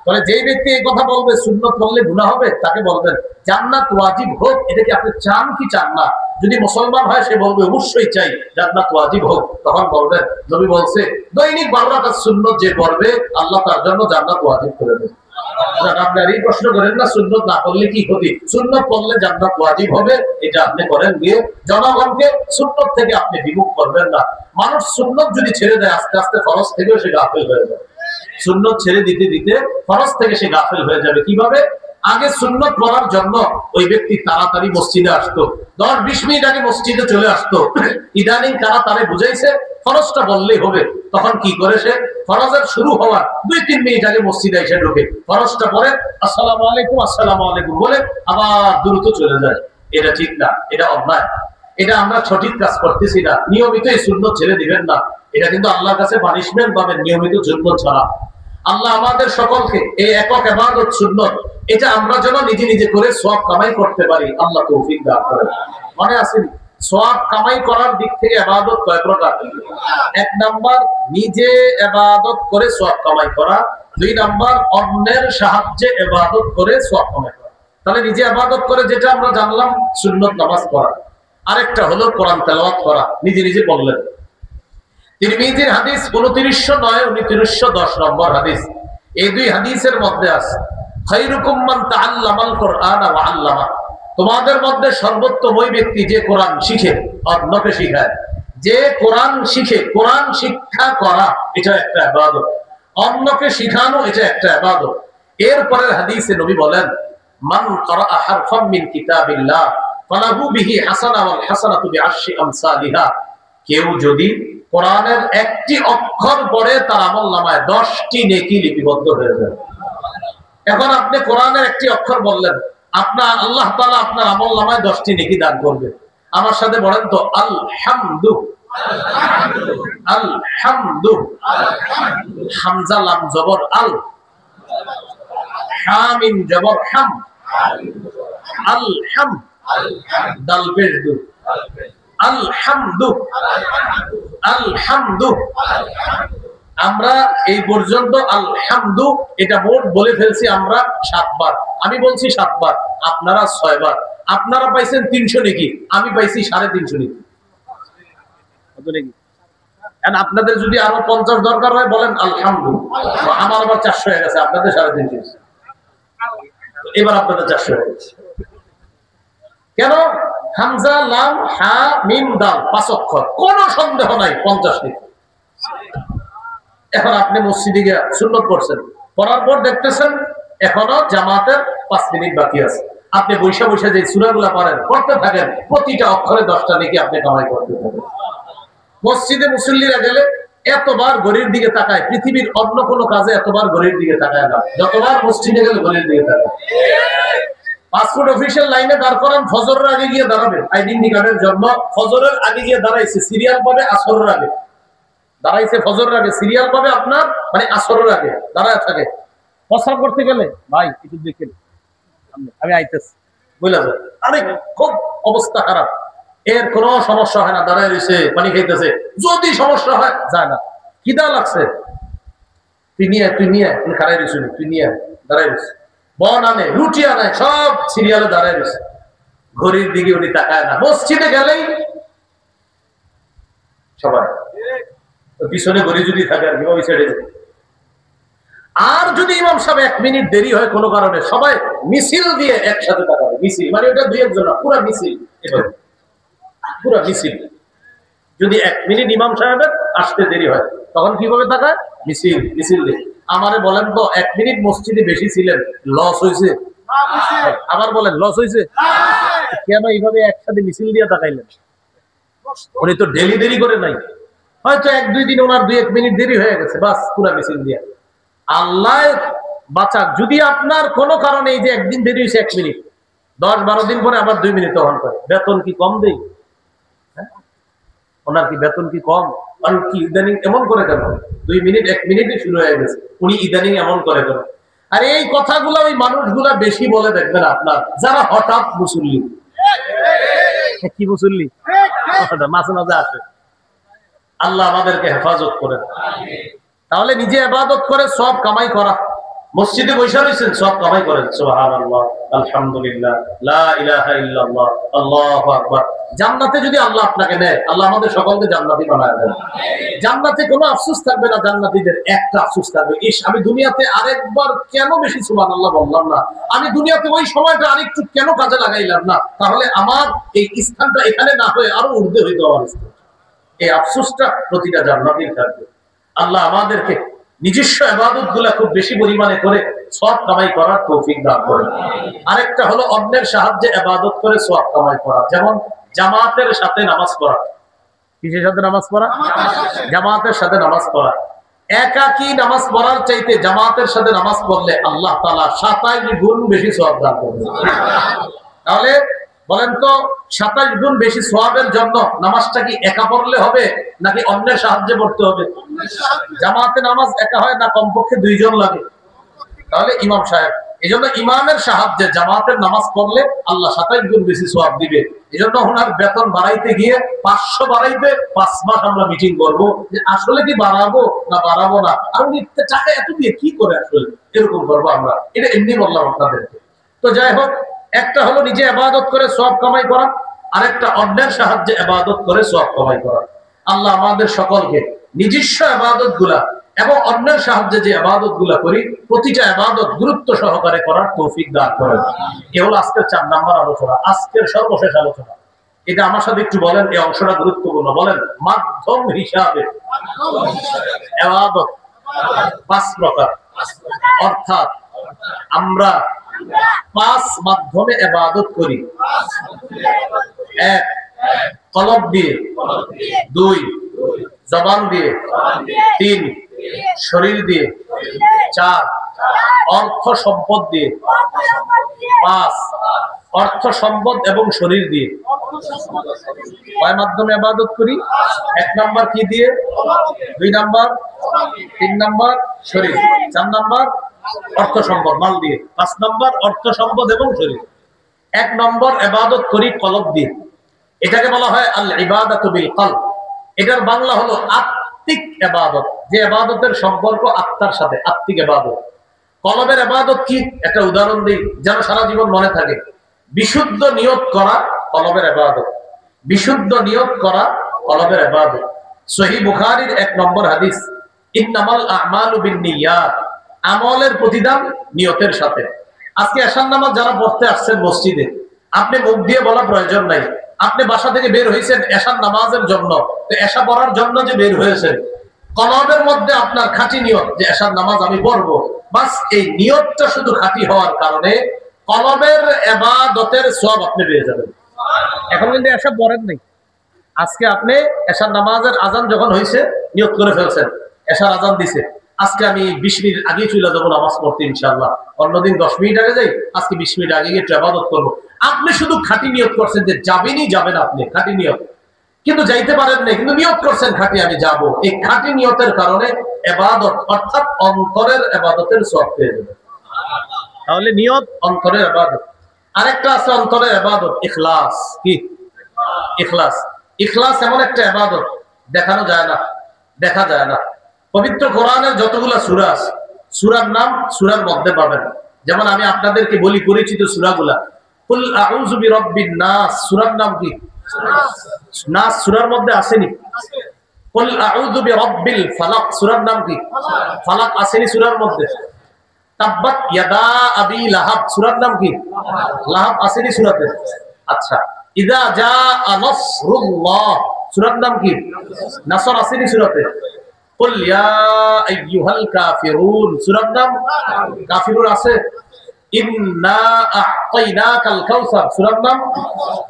তাহলে যেই ব্যক্তি এই কথা বলবে সুন্নত পড়লে গুনাহ হবে, তাকে বলবেন জান্নাত ওয়াজিব হোক, এটা কি আপনি চান কি চান না? যদি মুসলমান হয় সে বলবে অবশ্যই চাই, জান্নাত ওয়াজিব হোক। তখন বলবেন নবী বলছে দৈনিক 12 রাকাত সুন্নত যে পড়বে আল্লাহ তার জন্য জান্নাত ওয়াজিব করে দেবে। আপনার এই প্রশ্ন করেন না সুন্নত না পড়লে কি ক্ষতি, সুন্নত পড়লে জান্নাত ওয়াজিব হবে, এটা আপনি করেন গিয়ে জনগণকে সুন্নত থেকে আপনি বিমুখ করবেন না। মানুষ সুন্নত যদি ছেড়ে দেয় আস্তে আস্তে ফরজ থেকেও সে গাফেল হয়ে যাবে। সুন্নত ছেড়ে দিতে দিতে ফরজ থেকে সে গাফেল হয়ে যাবে। কিভাবে? আগে সুন্নত পড়ার জন্য ওই ব্যক্তি তাড়াতাড়ি মসজিদে আসতো, 10-20 মিনিট আগে মসজিদে চলে আসতো। ইদানিং কারা তারে বুঝাইছে ফরজটা বললেই হবে, তখন কি করে সে ফরজের শুরু হওয়ার 2-3 মিনিট আগে মসজিদে এসে ঢোকে, ফরজটা পড়ে আসসালামু আলাইকুম আসসালামু আলাইকুম বলে আবার দ্রুত চলে যায়। এটা ঠিক না, এটা অন্যায়, এটা আমরা সঠিক কাজ করতেছি না। নিয়মিত এই সুন্নত ছেড়ে দিবেন না, এটা কিন্তু আল্লাহর কাছে পানিশমেন্ট পাবেন নিয়মিত সুন্নত ছাড়া। আল্লাহ আমাদের সকলকে এই একক ইবাদত সুন্নত, এটা আমরা যেন নিজে নিজে করে সওয়াব কামাই করতে পারি, আল্লাহ তৌফিক দান করেন। মনে আছে সওয়াব কামাই করার দিক থেকে ইবাদত কয় প্রকার? 1 নাম্বার নিজে ইবাদত করে সওয়াব কামাই করা, 2 নাম্বার অন্যের সাহায্যে ইবাদত করে সওয়াব কামাই করা। তাহলে নিজে ইবাদত করে যেটা আমরা জানলাম সুন্নত নামাজ পড়া, আরেকটা হলো কোরআন তেলাওয়াত করা, নিজে নিজে বললেন। তিরমিজির হাদিস 2909-2910 নম্বর হাদিস, এই 2 হাদিসের মধ্যে আছে খায়রুকুম মান তাআল্লামাল কুরআন ওয়া আল্লামা, তোমাদের মধ্যে সর্বোত্তম ওই ব্যক্তি যে কোরআন শিখে অন্যকে শিখায়। যে কোরআন শিখে, কোরআন শিক্ষা করা এটা একটা ইবাদত, অন্যকে শিখানো এটা একটা ইবাদত। এরপরের হাদিসে নবী বলেন মান ক্বারা হারফাম মিন কিতাবিল্লাহ ফালাহু বিহি হাসানা ওয়াল হাসানাতু বিআশরি আমসালিহা, কেউ যদি কোরআনের একটি অক্ষর পড়ে তার আমলনামায় 10টি নেকি লিপিবদ্ধ হয়ে যাবে। এখন আপনি কোরআনের একটি অক্ষর বললেন, আপনার আল্লাহ তাআলা আপনার আমলনামায় 10টি নেকি দান করবে। আমার সাথে বলেন তো আলহামদু। আলহামদু। হামজা লাম জবর আল, হামিম জবর হাম, আলহাম দাল পেশ দু, আলহামদু। আলহামদু। আমরা এই পর্যন্ত আলহামদু এটা মোট বলে ফেলছি আমরা 7 বার। আমি বলছি 7 বার, আপনারা 6 বার। আপনারা পাইছেন 300 নেকি, আমি পাইছি 350 নেকি। কত নেকি? আপনাদের যদি আরো 50 দরকার হয় বলেন আলহামদু। আমার আবার 400 হয়ে গেছে, আপনাদের 350। এবার আপনাদের 400 হয়ে গেছে। কেন? হামজা লাম হা মিম দাল 5 অক্ষর, কোনো সন্দেহ নাই 50 নেকি। এখন আপনি মসজিদে গিয়ে সুন্নত পড়ছেন, পড়ার পর দেখতেছেন এখনো জামাতের 5 মিনিট বাকি আছে। আপনি বৈশা বৈশা যে সূরাগুলা পড়েন পড়তে থাকেন, প্রতিটা অক্ষরে 10টা নেকি আপনি কামাই করতে পারেন। মসজিদে মুসল্লিরা গেলে এতবার ঘড়ির দিকে তাকায়, পৃথিবীর অন্য কোনো কাজে এতবার ঘড়ির দিকে তাকায় না যতবার মসজিদে গেলে ঘড়ির দিকে তাকায়। পাসপোর্ট অফিসের লাইনে দাঁড় করান, ফজরের আগে গিয়ে দাঁড়াবেন, আইডেন্টি কার্ডের জন্য ফজরের আগে গিয়ে দাঁড়াইছে, সিরিয়াল পাবে আসরের আগে দাঁড়াইছে, ফজরের আগে সিরিয়াল পাবে আপনার, মানে আসরের আগে দাঁড়ায় থাকে। প্রস্রাব করতে গেলে ভাই একটু দেখেন, আমি আইতেছি বুঝলা যায়, আরে খুব অবস্থা খারাপ, এর কোনো সমস্যা হয় না, দাঁড়ায় রয়েছে পানি খাইতেছে। যদি সমস্যা হয় যায় না, খিদা লাগছে, তুই নিয়ে খারাই রয়েছে, তুই নিয়ে দাঁড়ায় রয়েছে, বন আনে রুটি আনে, সব সিরিয়ালে দাঁড়ায় রয়েছে, ঘড়ির দিকে উনি তাকায় না। মসজিদে গেলেই সবাই পিছনে ঘড়ি যদি থাকে আর কি ওই সাইডে। আর যদি ইমাম সাহেব 1 মিনিট দেরি হয় কোনো কারণে, সবাই মিছিল দিয়ে একসাথে তাকাবে। মিছিল মানে ওটা 2 একজন, পুরা মিছিল, এভাবে পুরা মিছিল। যদি 1 মিনিট ইমাম সাহেবের আসতে দেরি হয় তখন কিভাবে তাকায়? মিছিল মিছিল দিয়ে। আমারে বলেন তো 1 মিনিট মসজিদে বেশি ছিলেন, লস হয়েছে? আবার বলেন লস হয়েছে? কেন এইভাবে একসাথে মিছিল দিয়ে তাকাইলেন? উনি তো ডেলি দেরি করে নাই, হয়তো 1-2 দিন ওনার 2-1 মিনিট দেরি হয়ে গেছে, বাস পুরা মিছিল দিয়ে। আল্লাহ বাঁচাক যদি আপনার কোনো কারণে এই যে একদিন দেরি হয়েছে 1 মিনিট, 10-12 দিন পরে আবার 2 মিনিট তখন করে, বেতন কি কম দেই? ওনার কি বেতন কি কম? আর কি ইদানিং এমন করে কেন? 2 মিনিট 1 মিনিটে শুরু হয়ে গেছে, উনি ইদানিং এমন করে কেন? আর এই কথাগুলো ওই মানুষগুলা বেশি বলে দেখবেন আপনার, যারা হঠাৎ মুসল্লি। কি মুসল্লি? মাঝে মাঝে আসে। আল্লাহ আমাদেরকে হেফাজত করেন। তাহলে নিজে ইবাদত করে সব কামাই করা, মসজিদে বসে রয়েছেন সব কামাই করেন, সুবহানাল্লাহ, আলহামদুলিল্লাহ, লা ইলাহা ইল্লাল্লাহ, আল্লাহু আকবার। জান্নাতে যদি আল্লাহ আপনাকে নেয়, আল্লাহ আমাদের সকলকে জান্নাতি বানায় দেন। জান্নাতে কোনো আফসোস থাকবে না, জান্নাতীদের একটা আফসোস থাকবে, ইস আমি দুনিয়াতে আরেকবার কেন বেশি সুবহানাল্লাহ বললাম না, আমি দুনিয়াতে ওই সময়টা আরেকটু কেন কাজে লাগাইলাম না, তাহলে আমার এই স্থানটা এখানে না হয়ে আরো ঊর্ধ্বে হইতো আমার স্থান। এই আফসোসটা প্রতিটা জান্নাতীর থাকবে। আল্লাহ আমাদেরকে নিজস্ব ইবাদত গুলা খুব বেশি পরিমাণে করে সওয়াব কামাই করার তৌফিক দান করেন। আরেকটা হলো অন্যের সাহায্যে ইবাদত করে সওয়াব কামাই করা, যেমন জামাতের সাথে নামাজ পড়া। কিসের সাথে নামাজ পড়া? জামাতের সাথে নামাজ পড়া। একাকী নামাজ পড়ার চাইতে জামাতের সাথে নামাজ পড়লে আল্লাহ তাআলা 27 গুণ বেশি সওয়াব দান করবেন। তাহলে বলেন তো 27 গুণ বেশি সওয়াবের জন্য নামাজটা কি একা পড়লে হবে নাকি অন্যের সাহায্যে পড়তে হবে? জামাতে নামাজ একা হয় না, কমপক্ষে 2 জন লাগে। তাহলে ইমাম সাহেব, এজন্য ইমামের সাহায্যে জামাতের নামাজ পড়লে আল্লাহ 27 গুণ বেশি সওয়াব দিবে। এজন্য ওনার বেতন বাড়াইতে গিয়ে 500 বাড়াইতে 5 মাস আমরা মিটিং করব যে আসলে কি বাড়াবো না বাড়াবো না, আর উনি টাকা এত দিয়ে কি করে আসলে এরকম করবো আমরা, এটা এমনি বললাম আপনাদেরকে। তো যাই হোক, একটা হলো নিজে ইবাদত করে সওয়াব কামাই করা, আরেকটা অন্যের সাহায্যে ইবাদত করে সওয়াব কামাই করা। আল্লাহ আমাদের সকলকে নিজস্ব ইবাদত গুলা এবং অন্যের সাহায্যে যে ইবাদত গুলা করি প্রতিটা ইবাদত গুরুত্ব সহকারে করার তৌফিক দান করেন। এ হলো আজকের 4 নাম্বার আলোচনা, আজকের সর্বশেষ আলোচনা। এটা আমার সাথে একটু বলেন, এই অংশটা গুরুত্বপূর্ণ। বলেন, মাধ্যম হিসাবে ইবাদত 5 প্রকার, অর্থাৎ আমরা 5 মাধ্যমে ইবাদত করি। 1 কলব দিয়ে, 2 জবান দিয়ে, 3 শরীর দিয়ে, 4 অর্থ সম্পদ দিয়ে। 5 অর্থ সম্পদ এবং শরীর দিয়ে। কয় মাধ্যমে ইবাদত করি? 1 নাম্বার কি দিয়ে, 2 নাম্বার, 3 নাম্বার শরীর, 4 নাম্বার অর্থ সম্পদ মাল দিয়ে, 5 নাম্বার অর্থ সম্পদ এবং শরীর। 1 নম্বর ইবাদত করি কলব দিয়ে। এটাকে বলা হয় আল ইবাদাতু বিল কলব। এটার বাংলা হলো আত্মিক ইবাদত, যে ইবাদতের সম্পর্ক আত্মার সাথে, আত্মিক ইবাদত। কলবের ইবাদত কি? একটা উদাহরণ দিই যেন সারা জীবন মনে থাকে। বিশুদ্ধ নিয়ত করা কলবের ইবাদত, বিশুদ্ধ নিয়ত করা কলবের ইবাদত। সহিহ বুখারীর 1 নম্বর হাদিস, ইন্নামাল আমালু বিন্নিয়াত, আমলের প্রতিদান নিয়তের সাথে। আজকে এশার নামাজ যারা পড়তে আসছেন মসজিদে, আপনি মুখ দিয়ে বলা প্রয়োজন নাই, আপনি বাসা থেকে বের হয়েছেন এশার নামাজের জন্য, তো এশা পড়ার জন্য যে বের হয়েছেন, কলবের মধ্যে আপনার খাঁটি নিয়ত যে এশার নামাজ আমি পড়বো, বাস এই নিয়তটা শুধু খাঁটি হওয়ার কারণে কলবের ইবাদতের সওয়াব আপনি পেয়ে যাবেন। এখন কিন্তু এশা পড়েন নাই, আজকে আপনি এশার নামাজের আজান যখন হয়েছে নিয়ত করে ফেলছেন, এশার আজান দিছে, আজকে আমি 20 মিনিট আগে চলে যাবো নামাজ পড়তে ইনশাআল্লাহ, অন্যদিন 10 মিনিট আগে যাই, আজকে 20 মিনিট আগে গিয়ে ইবাদত করবো। আপনি শুধু খাঁটি নিয়ত করছেন যে যাবেনই যাবেন, আপনি খাঁটি নিয়ত, কিন্তু যাইতে পারেন না, কিন্তু নিয়ত করছেন খাঁটি আমি যাব। এই খাঁটি নিয়তের কারণে ইবাদত অর্থাৎ অন্তরের ইবাদতের সওয়াব পেয়ে যাবেন। তাহলে নিয়ত অন্তরের ইবাদত। আরেকটা আছে অন্তরের ইবাদত, ইখলাস। কি? ইখলাস। ইখলাস এমন একটা ইবাদত দেখানো যায় না, দেখা যায় না। পবিত্র কোরআনের যতগুলা সূরা আছে, সূরার নাম সূরার মধ্যে পাবেন। যেমন আমি আপনাদেরকে বলি পরিচিত সূরাগুলা, কুল আউযু বিরাব্বিন নাস, সূরার নাম কি? নাস সূরার মধ্যে আসেনি? কুল আউযু বিরাব্বিল ফালাক, সূরার নাম কি? ফালাক আসেনি সূরার মধ্যে? তাব্বাত ইয়াদা আবি লাহাব, সূরার নাম কি? লাহাব আসেনি সূরাতে? আচ্ছা, ইযা জাআ নাসরুল্লাহ, সূরার নাম কি? নাসর আসেনি সূরাতে? কুল ইয়া আইয়ুহাল কাফিরুন, সূরার নাম কাফিরুন আছে? ইন্না আ'তাইনাকাল কাউসার, সূরার নাম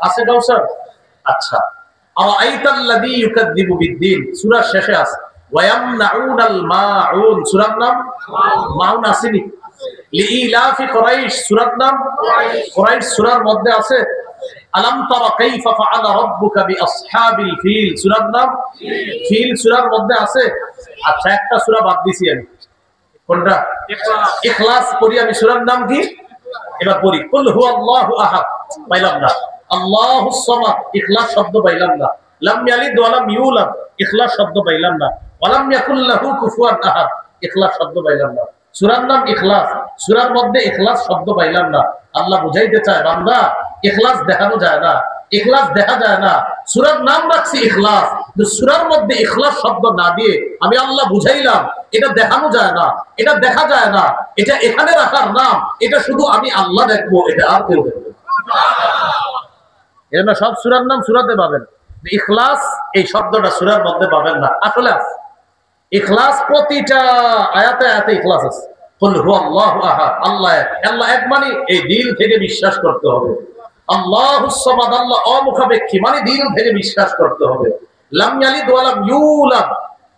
আছে কাউসার? আচ্ছা, আরাআইতাল্লাযী ইউকাযযিবু বিদ্দীন, সূরার শেষে আছে ওয়ায়ামনাউনাল মাউন, সূরার নাম মাউন আসেনি? লিইলাফি কুরাইশ, সূরার নাম কুরাইশ, সূরার মধ্যে আছে? আলাম তারা কাইফা ফাআলা রাব্বুকা বিআসহাবিল ফিল, সূরার নাম ফিল, সূরার মধ্যে আছে? আচ্ছা, একটা সূরা বাদ দিছি আমি, কোনটা? ইখলাস পড়ি আমি, সূরার নাম কি? এবার পড়ি কুল হুয়াল্লাহু আহাদ, পাইলাম না। আল্লাহুস সামাদ, ইখলাস শব্দ পাইলাম না। লাম ইয়ালিদ ওয়া লাম ইউলাদ, ইখলাস শব্দ পাইলাম না। ওয়া লাম ইয়াকুল লাহু কুফুয়ান আহাদ, ইখলাস শব্দ পাইলাম না। সূরার নাম ইখলাস, সূরার মধ্যে ইখলাস শব্দ পাইলাম না। আল্লাহ বুঝাইতে চায়, বান্দা ইখলাস দেখানো যায় না, ইখলাস দেখা যায় না। সূরার নাম রাখছি ইখলাস, কিন্তু সূরার মধ্যে ইখলাস শব্দ না দিয়ে আমি আল্লাহ বুঝাইলাম এটা দেখানো যায় না, এটা দেখা যায় না, এটা এখানে রাখার নাম, এটা শুধু আমি আল্লাহ দেখবো, এটা আর কেউ দেখবে না। এজন্য সব সূরার নাম সূরাতে পাবেন, ইখলাস এই শব্দটা সূরার মধ্যে পাবেন না। আসলে আছে ইখলাস, প্রতিটা আয়াতে আয়াতে ইখলাস আছে। কুল হুয়াল্লাহু আহাদ, আল্লাহ এক, আল্লাহ এক মানে এই দিল থেকে বিশ্বাস করতে হবে। আল্লাহুস সামাদ, আল্লাহ অমুখাপেক্ষী মানে দিল থেকে বিশ্বাস করতে হবে। লাম ইয়ালিদ ওয়া লাম ইউলাদ,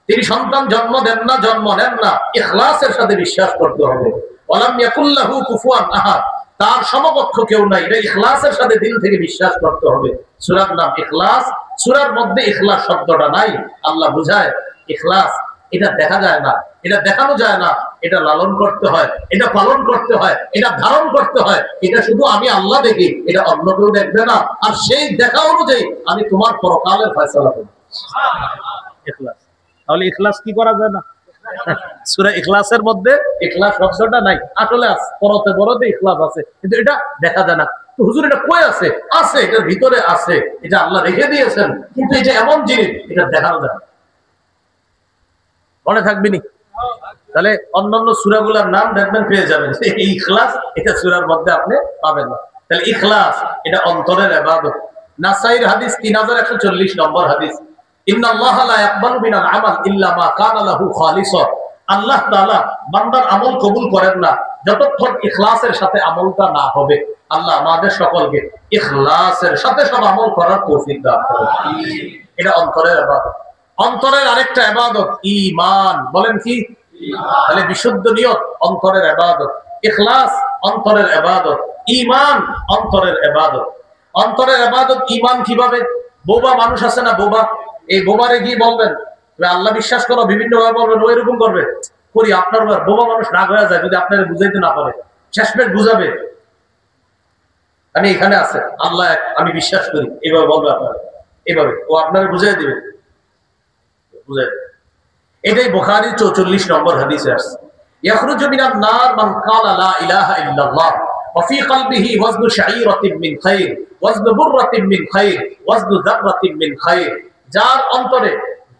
তিনি সন্তান জন্ম দেন না, জন্ম নেন না, ইখলাসের সাথে বিশ্বাস করতে হবে। ওয়া লাম ইয়াকুল লাহু কুফুয়ান আহাদ, তার সমকক্ষ কেউ নাই, এটা ইখলাসের সাথে দিল থেকে বিশ্বাস করতে হবে। সূরার নাম ইখলাস, সূরার মধ্যে ইখলাস শব্দটা নাই। আল্লাহ বুঝায় ইখলাস এটা দেখা যায় না, এটা দেখানো যায় না, এটা লালন করতে হয়, এটা পালন করতে হয়, এটা ধারণ করতে হয়, এটা শুধু আমি আল্লাহ দেখি, এটা অন্য কেউ দেখবে না। আর সেই দেখা অনুযায়ী আমি তোমার পরকালের ফয়সালা করব। ইখলাস। তাহলে ইখলাস কি করা যায় না? সূরা ইখলাসের মধ্যে ইখলাস শব্দটা নাই। আসলে আছে, পরতে পরতে ইখলাস আছে, কিন্তু এটা দেখা যায় না। তো হুজুর এটা কই আছে? আছে, এটার ভিতরে আছে, এটা আল্লাহ রেখে দিয়েছেন, কিন্তু এটা এমন জিনিস এটা দেখানো যায় না। মনে থাকবে নি? তাহলে অন্যান্য সূরাগুলোর নাম দেখবেন পেয়ে যাবেন, এই ইখলাস এটা সূরার মধ্যে আপনি পাবেন না। তাহলে ইখলাস এটা অন্তরের ইবাদত। নাসাইর হাদিস 3140 নম্বর হাদিস, ইন্নাল্লাহা লা ইয়াকবালু মিনাল আমাল ইল্লা মা কানা লাহু খালিসা, আল্লাহ তাআলা বান্দার আমল কবুল করেন না যতক্ষণ ইখলাসের সাথে আমলটা না হবে। আল্লাহ আমাদের সকলকে ইখলাসের সাথে সব আমল করার তৌফিক দান করুন। এটা অন্তরের ইবাদত। অন্তরের আরেকটা ইবাদত ঈমান, বলেন কি? তাহলে বিশুদ্ধ নিয়ত অন্তরের ইবাদত। ইখলাস অন্তরের ইবাদত, ঈমান অন্তরের ইবাদত। অন্তরের ইবাদত ঈমান কিভাবে? বোবা মানুষ আছে না, বোবা, এই বোবারে গিয়ে বলবেন আল্লাহ বিশ্বাস করো, বিভিন্ন ভাবে বলবেন, ওই রকম করবে করি আপনার বোবা মানুষ রাগ হয়ে যায় যদি আপনার বুঝাইতে না পারে, শেষমেশ বুঝাবে আমি এখানে আছে, আল্লাহ এক, আমি বিশ্বাস করি, এইভাবে বলবে আপনার, এইভাবে ও আপনার বুঝাই দিবে, বুঝাই। এটাই বুখারী 44 নম্বর হাদিসে আছে, ইয়াখরুজু মিনান নার মান ক্বালা লা ইলাহা ইল্লাল্লাহ ওয়া ফি কলবিহি ওয়াজনু শাঈরাতিন মিন খায়র ওয়াজনু বুররাতিন মিন খায়র ওয়াজনু যাররাতিন মিন খায়র। যার অন্তরে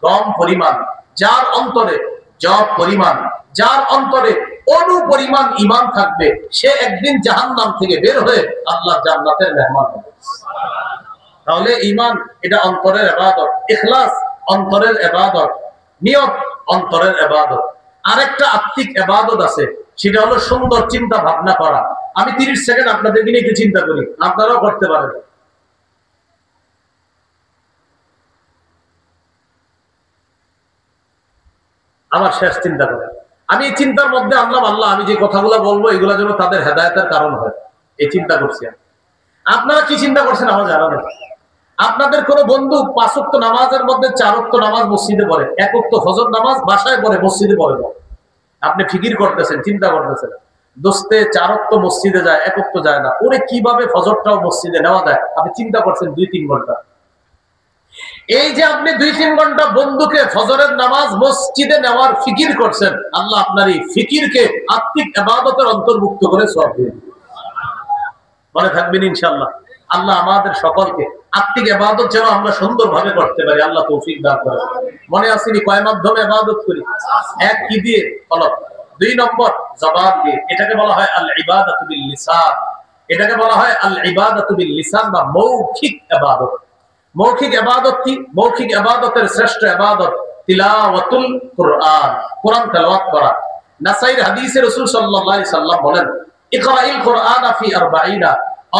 গম পরিমাণ, যার অন্তরে জব পরিমাণ, যার অন্তরে অনু পরিমাণ ঈমান থাকবে, সে একদিন জাহান্নাম থেকে বের হয়ে আল্লাহর জান্নাতের মেহমান হবে। তাহলে ঈমান এটা অন্তরের ইবাদত, ইখলাস অন্তরের ইবাদত, নিয়ত অন্তরের ইবাদত। আরেকটা আত্মিক ইবাদত আছে, সেটা হলো সুন্দর চিন্তা ভাবনা করা। আমি 30 সেকেন্ড আপনাদেরকে নিয়ে একটু চিন্তা করি, আপনারাও করতে পারেন। আমার শেষ চিন্তা করেন, আমি এই চিন্তার মধ্যে আনলাম আল্লাহ আমি যে কথাগুলো বলবো এগুলো যেন তাদের হেদায়েতের কারণ হয়, এই চিন্তা করছি। আপনারা কি চিন্তা করছেন আমার জানা নেই। আপনাদের কোন বন্ধু 5 ওয়াক্ত নামাজের মধ্যে 4 ওয়াক্ত নামাজ মসজিদে পড়ে, 1 ওয়াক্ত ফজর নামাজ বাসায় পড়ে, মসজিদে পড়ে না। আপনি ফিকির করতেছেন, চিন্তা করতেছেন, দোস্তে 4 ওয়াক্ত মসজিদে যায়, 1 ওয়াক্ত যায় না, ওরে কিভাবে ফজরটাও মসজিদে নেওয়া যায়। আপনি চিন্তা করছেন 2-3 ঘন্টা। এই যে আপনি 2-3 ঘন্টা বন্ধুকে ফজরের নামাজ মসজিদে নেওয়ার ফিকির করছেন, আল্লাহ আপনার এই ফিকিরকে আত্মিক ইবাদতের অন্তর্ভুক্ত করে সওয়াব দিবেন। মনে থাকবেন ইনশাআল্লাহ। আল্লাহ আমাদের সকলকে আত্মিক ইবাদত যেন আমরা সুন্দরভাবে করতে পারি, আল্লাহ তৌফিক দান করেন। মনে আসেনি কয় মাধ্যমে ইবাদত করি? এক কি দিয়ে? কলব। 2 নম্বর জবান দিয়ে। এটাকে বলা হয় আল ইবাদাতু বিল লিসান। এটাকে বলা হয় আল ইবাদাতু বিল লিসান বা মৌখিক ইবাদত। মৌখিক ইবাদত কি? মৌখিক ইবাদতের শ্রেষ্ঠ ইবাদত তিলাওয়াতুল কুরআন, কোরআন তেলাওয়াত করা। নাসাইর হাদিসে রাসূল সাল্লাল্লাহু আলাইহি সাল্লাম বলেন, ইকরাইল কুরআনা ফি 40,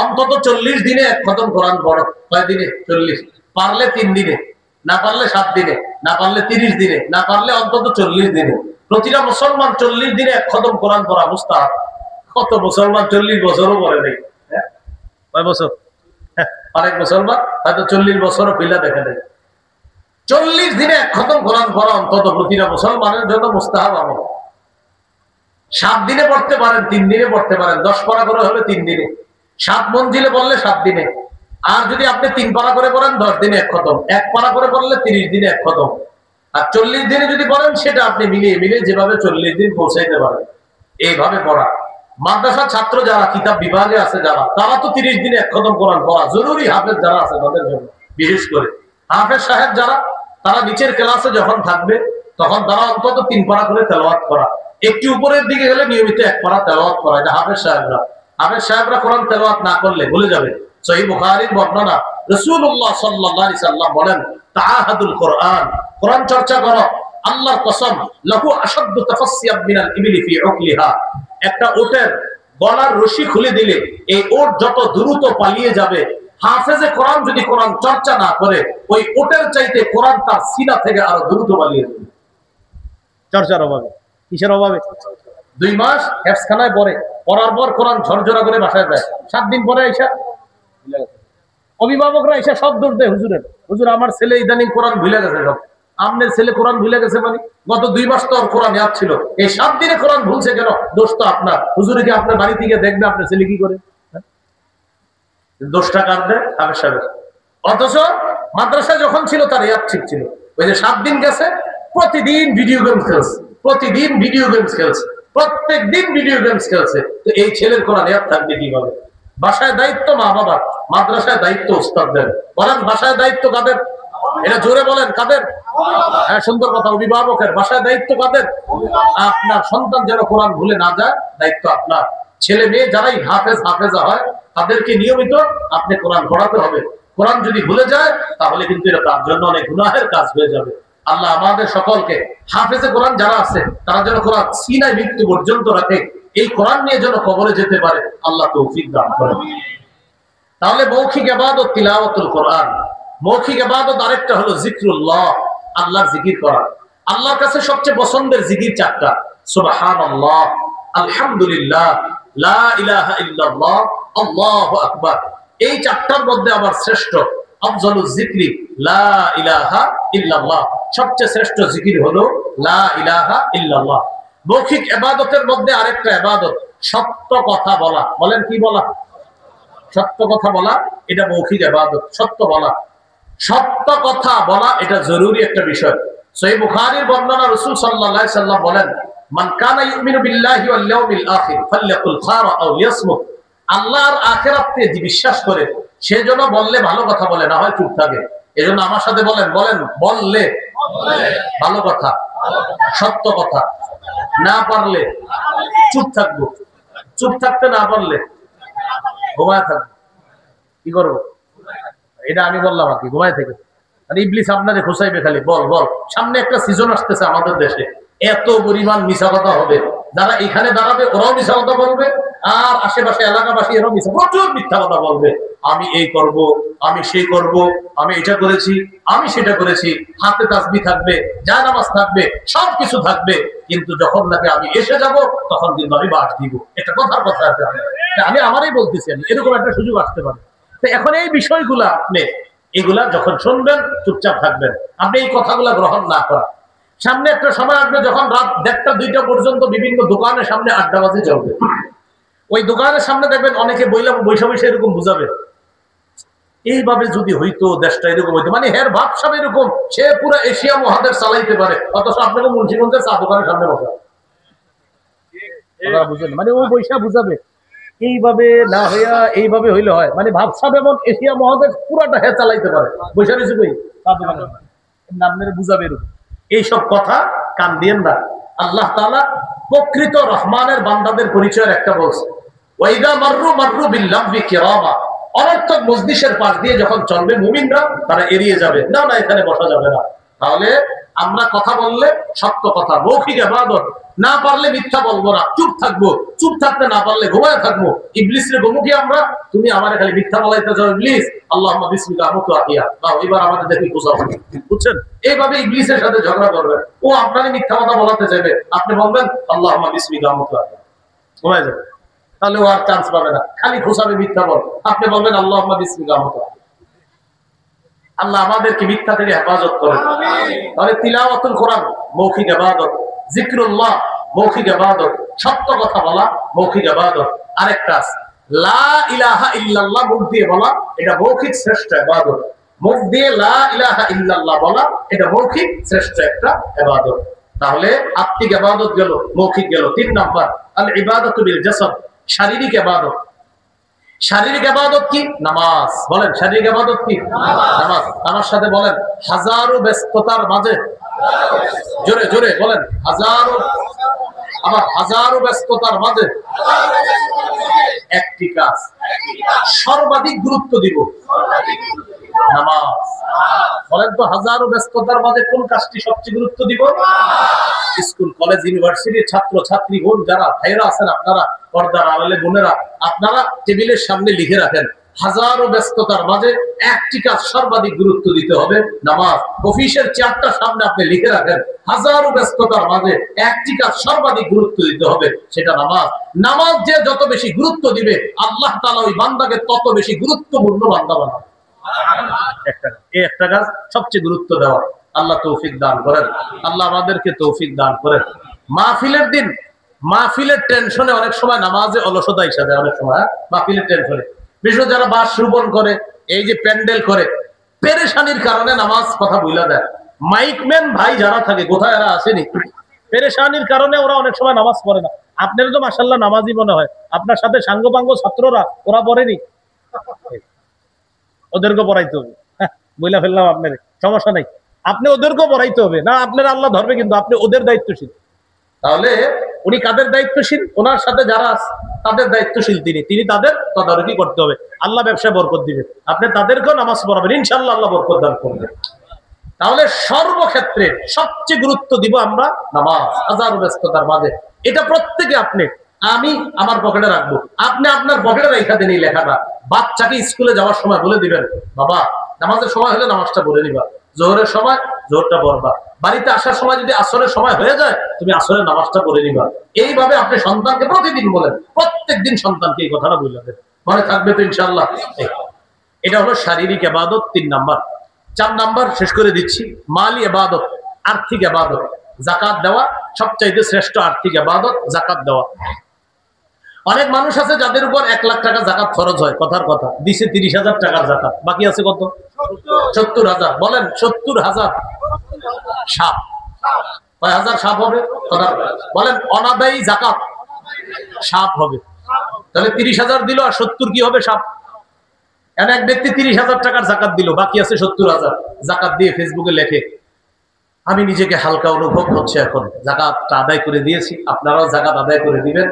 অন্তত 40 দিনে এক খতম কোরআন পড়ো। কয় দিনে? 40। পারলে 3 দিনে, না পারলে 7 দিনে, না পারলে 30 দিনে, না পারলে অন্তত 40 দিনে। প্রতিটা মুসলমান 40 দিনে এক খতম কোরআন পড়া মুস্তাহাব। কত মুসলমান 40 বছরও পড়ে নাই? কয় বছর? অনেক মুসলমান হয়তো 40 বছরও পিলা দেখে নেই। 40 দিনে এক খতম কোরআন পড়া অন্তত প্রতিটা মুসলমানের জন্য মুস্তাহাব আমল। 7 দিনে পড়তে পারেন, 3 দিনে পড়তে পারেন, 10 পারা করে হলে 3 দিনে, 7 মঞ্জিলে পড়লে 7 দিনে। আর যদি আপনি 3 পারা করে পড়েন 10 দিনে এক খতম, 1 পারা করে পড়লে 30 দিনে এক খতম। আর 40 দিনে যদি পড়েন সেটা আপনি মিলিয়ে মিলিয়ে যেভাবে 40 দিন পৌঁছাইতে পারেন এইভাবে পড়া। মাদ্রাসা ছাত্র যারা কিতাব বিভাগে আছে যারা, তারা তো 30 দিনে এক খতম কোরআন পড়া জরুরি। হাফেজ যারা আছে তাদের জন্য বিশেষ করে, হাফেজ সাহেব যারা, তারা নিচের ক্লাসে যখন থাকবে তখন তারা অন্তত 3 পারা করে তেলাওয়াত করা, একটু উপরের দিকে গেলে নিয়মিত 1 পারা তেলাওয়াত করা। এটা হাফেজ সাহেবরা। হাফেজ সাহেবরা কোরআন তেলাওয়াত না করলে ভুলে যাবে। সহিহ বুখারীর বর্ণনা, রাসূলুল্লাহ সাল্লাল্লাহু আলাইহি সাল্লাম বলেন, তাআহাদুল কোরআন, কোরআন চর্চা করো। আল্লাহর কসম, লাহু আশাদ্দু তাফাসসিয়াম মিনাল ইবলি ফি উকলিহা, একটা ওটের গলার রশি খুলে দিলে এই ওট যত দ্রুত পালিয়ে যাবে, হাফেজে কোরআন যদি কোরআন চর্চা না করে ওই ওটের চাইতে কোরআন তার সিনা থেকে আরো দ্রুত পালিয়ে যাবে। চর্চার অভাবে। কিসের অভাবে? 2 মাস হেফজখানায় পড়ে, পড়ার পর কোরআন ঝরঝরা করে বাসায় যায়, 7 দিন পরে এসে অভিভাবকরা এসে সব দোষ দেয় হুজুরের, হুজুর আমার ছেলে ইদানিং কোরআন ভুলে গেছে। সব আপনার ছেলে কোরআন ভুলে গেছে মানে গত 2 মাস তো কোরআন ইয়াদ ছিল, এই 7 দিনে কোরআন ভুলছে কেন? দোষ তো আপনার। হুজুরে কি আপনার বাড়ি থেকে দেখবে আপনার ছেলে কি করে? দোষটা কার দেয়? হাফেজ সাহেবের। অথচ মাদ্রাসায় যখন ছিল তার ইয়াদ ঠিক ছিল। ওই যে 7 দিন গেছে, প্রতিদিন ভিডিও গেমস খেলছে, প্রতিদিন ভিডিও গেমস খেলছে, প্রত্যেক দিন ভিডিও গেমস খেলছে। তো এই ছেলের কোরআন ইয়াদ থাকবে কিভাবে? বাসায় দায়িত্ব মা বাবার, মাদ্রাসায় দায়িত্ব উস্তাদদের। বলেন বাসায় দায়িত্ব কাদের? এটা জোরে বলেন, কাদের? হ্যাঁ, সুন্দর কথা, অভিভাবকের। বাসায় দায়িত্ব কাদের? আপনার সন্তান যেন কোরআন ভুলে না যায়, দায়িত্ব আপনার। ছেলে মেয়ে যারাই হাফেজ হাফেজা হয় তাদেরকে নিয়মিত আপনি কোরআন পড়াতে হবে। কোরআন যদি ভুলে যায় তাহলে কিন্তু এটা তার জন্য অনেক গুনাহের কাজ হয়ে যাবে। আল্লাহ আমাদের সকলকে হাফেজে কোরআন যারা আছে তারা যেন কোরআন সিনায় মৃত্যু পর্যন্ত রাখে, এই কোরআন নিয়ে যেন কবরে যেতে পারে, আল্লাহ তৌফিক দান করেন। তাহলে মৌখিক ইবাদত তিলাওয়াতুল কোরআন। মৌখিক ইবাদত আরেকটা হলো জিকরুল্লাহ, আল্লাহর জিকির করা। আল্লাহর কাছে সবচেয়ে পছন্দের জিকির 4টা: সুবহানাল্লাহ, আলহামদুলিল্লাহ, লা ইলাহা ইল্লাল্লাহ, আল্লাহু আকবার। এই চারটার মধ্যে আবার শ্রেষ্ঠ আফজালুজ যিকরি লা ইলাহা ইল্লাল্লাহ, সবচেয়ে শ্রেষ্ঠ জিকির হলো লা ইলাহা ইল্লাল্লাহ। মৌখিক ইবাদতের মধ্যে আরেকটা ইবাদত সত্য কথা বলা। বলেন কি বলা? সত্য কথা বলা, এটা মৌখিক ইবাদত। সত্য বলা, সত্য কথা বলা এটা জরুরি একটা বিষয়। সহিহ বুখারীর বর্ণনা, রাসূল সাল্লাল্লাহু আলাইহি সাল্লাম বলেন, মান কানা ইউমিনু বিল্লাহি ওয়াল ইয়াউমিল আখির ফালইয়াকুল খায়রা আও লিয়াসমুত। আল্লাহর আখিরাতে যে বিশ্বাস করে সে যেন বললে ভালো কথা বলে, না হয় চুপ থাকে। এজন্য আমার সাথে বলেন, বলেন বললে ভালো কথা, সত্য কথা, না পারলে চুপ থাকবো। চুপ থাকতে না পারলে ঘুমায় থাকবো। কি করবো? এটা আমি বললাম আর কি, ঘুমায় থেকে। মানে ইবলিস আপনাদের খোঁচাইবে খালি, বল বল। সামনে একটা সিজন আসতেছে আমাদের দেশে, এত পরিমাণ মিছা কথা হবে। যারা এখানে দাঁড়াবে ওরাও মিছা কথা বলবে, আর আশেপাশে এলাকাবাসী এরাও মিছা, প্রচুর মিথ্যা কথা বলবে। আমি এই করব, আমি সেই করব, আমি এটা করেছি, আমি সেটা করেছি। হাতে তাসবিহ থাকবে, জায়নামাজ থাকবে, সবকিছু থাকবে, কিন্তু যখন নাকি আমি এসে যাব তখন কিন্তু আমি বাস দিব। এটা কথার কথা আছে, আমি আমারই বলতেছি। আমি এরকম একটা সুযোগ আসতে পারে। তো এখন এই বিষয়গুলা আপনি এগুলা যখন শুনবেন চুপচাপ থাকবেন, আপনি এই কথাগুলা গ্রহণ না করা। সামনে একটা সময় আসবে যখন রাত 1টা 2টা পর্যন্ত বিভিন্ন দোকানের সামনে আড্ডাবাজি চলবে। ওই দোকানের সামনে দেখবেন অনেকে বৈশা বৈশা এরকম বুঝাবে, এইভাবে যদি হইতো দেশটা এরকম হইতো। মানে হের ভাবসাব এরকম, সে পুরো এশিয়া মহাদেশ চালাইতে পারে, অথচ আপনাকে মুন্সিগঞ্জের চা দোকানের সামনে বসা। বুঝলেন? মানে ও বৈশা বুঝাবে, এইভাবে না হইয়া এইভাবে হইলে হয়। মানে ভাবসাব এমন এশিয়া মহাদেশ পুরাটা হে চালাইতে পারে, বৈশা রয়েছে কই চা দোকানের আপনারা বুঝাবে এরকম। এইসব কথা কান দিয়েন না। আল্লাহ তাআলা প্রকৃত রহমানের বান্দাদের পরিচয়ের একটা বলছে, ওয়াইদা মাররু মাররু বিল্লাহি কিরামা। অনর্থক মজলিসের পাশ দিয়ে যখন চলবে মুমিনরা, তারা এড়িয়ে যাবে, না না এখানে বসা যাবে না। তাহলে আমরা কথা বললে সত্য কথা, মৌখিক ইবাদত, না পারলে মিথ্যা বলবো না, চুপ থাকবো। চুপ থাকতে না পারলে ঘুমায় থাকবো। ইবলিসরে বমুখী আমরা, তুমি আমারে খালি মিথ্যা বলাইতে যাও ইবলিস, আল্লাহুম্মা বিসমিকা আমুতু আহিয়া। নাও এবার আমাদের দেখি বুঝাও, বুঝছেন? এইভাবে ইবলিসের সাথে ঝগড়া করবেন। ও আপনারই মিথ্যা কথা বলাতে যাবে, আপনি বলবেন আল্লাহুম্মা বিসমিকা আমুতু আহিয়া, ঘুমায় যাবে। তাহলে ও আর চান্স পাবে না, খালি খোঁচাবে মিথ্যা বল। আপনি বলবেন আল্লাহুম্মা বিসমিকা আমুতু আহিয়া। আল্লাহ আমাদেরকে মিথ্যা থেকে হেফাজত করেন। তাহলে তিলাওয়াতুল কোরআন মৌখিক ইবাদত, যিকরুল্লাহ মৌখিক ইবাদত, সত্য কথা বলা মৌখিক ইবাদত। আরেকটা আছে লা ইলাহা ইল্লাল্লাহ, মুখ দিয়ে বলা, এটা মৌখিক শ্রেষ্ঠ ইবাদত। মুখ দিয়ে লা ইলাহা ইল্লাল্লাহ বলা, এটা মৌখিক শ্রেষ্ঠ একটা ইবাদত। তাহলে আত্মিক ইবাদত গেল, মৌখিক গেল। 3 নাম্বার আল ইবাদাতু বিল জাসাদ, শারীরিক ইবাদত। শারীরিক ইবাদত কি? নামাজ। বলেন শারীরিক ইবাদত কি? নামাজ। আমার সাথে বলেন, হাজারো ব্যস্ততার মাঝে, জোরে জোরে বলেন, হাজারো ব্যস্ততার মাঝে একটি কাজ সর্বাধিক গুরুত্ব দিব, নামাজ। বলেন তো হাজারো ব্যস্ততার মাঝে কোন কাজটি সবচেয়ে গুরুত্ব দিব? স্কুল কলেজ ইউনিভার্সিটির ছাত্র ছাত্রী বোন যারা ভাইরা আছেন, আপনারা পর্দার আড়ালে বোনেরা, আপনারা টেবিলের সামনে লিখে রাখেন, হাজারো ব্যস্ততার মাঝে একটি কাজ সর্বাধিক গুরুত্ব দিতে হবে, নামাজ। অফিসের চেয়ারটার সামনে আপনি লিখে রাখেন, হাজারো ব্যস্ততার মাঝে একটি কাজ সর্বাধিক গুরুত্ব দিতে হবে, সেটা নামাজ। নামাজ যে যত বেশি গুরুত্ব দিবে, আল্লাহ তাআলা ওই বান্দাকে তত বেশি গুরুত্বপূর্ণ বান্দা বানাবে। একটা কাজ সবচেয়ে গুরুত্ব দেওয়া। আল্লাহ তৌফিক দান করেন, আল্লাহ আমাদেরকে তৌফিক দান করেন। মাহফিলের দিন, মাহফিলের টেনশনে অনেক সময় নামাজে অলসতা হিসাবে, অনেক সময় মাহফিলের টেনশনে, বিশেষ যারা বাস রোপণ করে, এই যে প্যান্ডেল করে, পেরেশানির কারণে নামাজ কথা ভুলা দেয়। মাইকম্যান ভাই যারা থাকে, কোথায় এরা আসেনি, পেরেশানির কারণে ওরা অনেক সময় নামাজ পড়ে না। আপনার তো মাশাআল্লাহ নামাজি মনে হয়, আপনার সাথে সাঙ্গপাঙ্গ ছাত্ররা ওরা পড়েনি, ওদেরকে পড়াইতে হবে। বইলা ফেললাম আপনার, সমস্যা নেই, আপনি ওদেরকেও পড়াইতে হবে না, আপনার আল্লাহ ধরবে, কিন্তু আপনি ওদের দায়িত্বশীল। তাহলে উনি কাদের দায়িত্বশীল? ওনার সাথে যারা আছে তাদের দায়িত্বশীল তিনি তাদের তদারকি করতে হবে। আল্লাহ ব্যবসায় বরকত দিবে, আপনি তাদেরকেও নামাজ পড়াবেন, ইনশাআল্লাহ আল্লাহ বরকত দান করবেন। তাহলে সর্বক্ষেত্রে সবচেয়ে গুরুত্ব দিব আমরা নামাজ, হাজারো ব্যস্ততার মাঝে। এটা প্রত্যেকে, আপনি আমি আমার পকেটে রাখবো, আপনি আপনার পকেটে রেখা দেন এই লেখাটা। বাচ্চাকে স্কুলে যাওয়ার সময় বলে দিবেন, বাবা নামাজের সময় হলে নামাজটা পড়ে নিবা, জোহরের সময় জোহরটা পড়বা, বাড়িতে আসার সময় যদি আসরের সময় হয়ে যায় তুমি আসরের নামাজটা পড়ে নিবা। এইভাবে আপনি সন্তানকে প্রতিদিন বলেন, প্রত্যেকদিন সন্তানকে এই কথাটা বললেন, মনে থাকবে তো ইনশাআল্লাহ। এটা হলো শারীরিক ইবাদত 3 নাম্বার। 4 নাম্বার শেষ করে দিচ্ছি, মালি ইবাদত, আর্থিক ইবাদত। যাকাত দেওয়া সবচাইতে শ্রেষ্ঠ আর্থিক ইবাদত, যাকাত দেওয়া। অনেক মানুষ আছে যাদের উপর 1 লাখ টাকা যাকাত খরচ হয়, কথার কথা, দিছে 30,000 টাকার যাকাত, বাকি আছে কত? 70,000। বলেন 70,000 সাপ, কয় হাজার সাপ হবে? বলেন অনাদায়ী যাকাত সাপ হবে। তাহলে 30,000 দিল আর 70 কি হবে? সাপ। এক ব্যক্তি 30,000 টাকার যাকাত দিল, বাকি আছে 70,000। যাকাত দিয়ে ফেসবুকে লেখে, আমি নিজেকে হালকা অনুভব হচ্ছে, এখন যাকাতটা আদায় করে দিয়েছি, আপনারাও যাকাত আদায় করে দিবেন।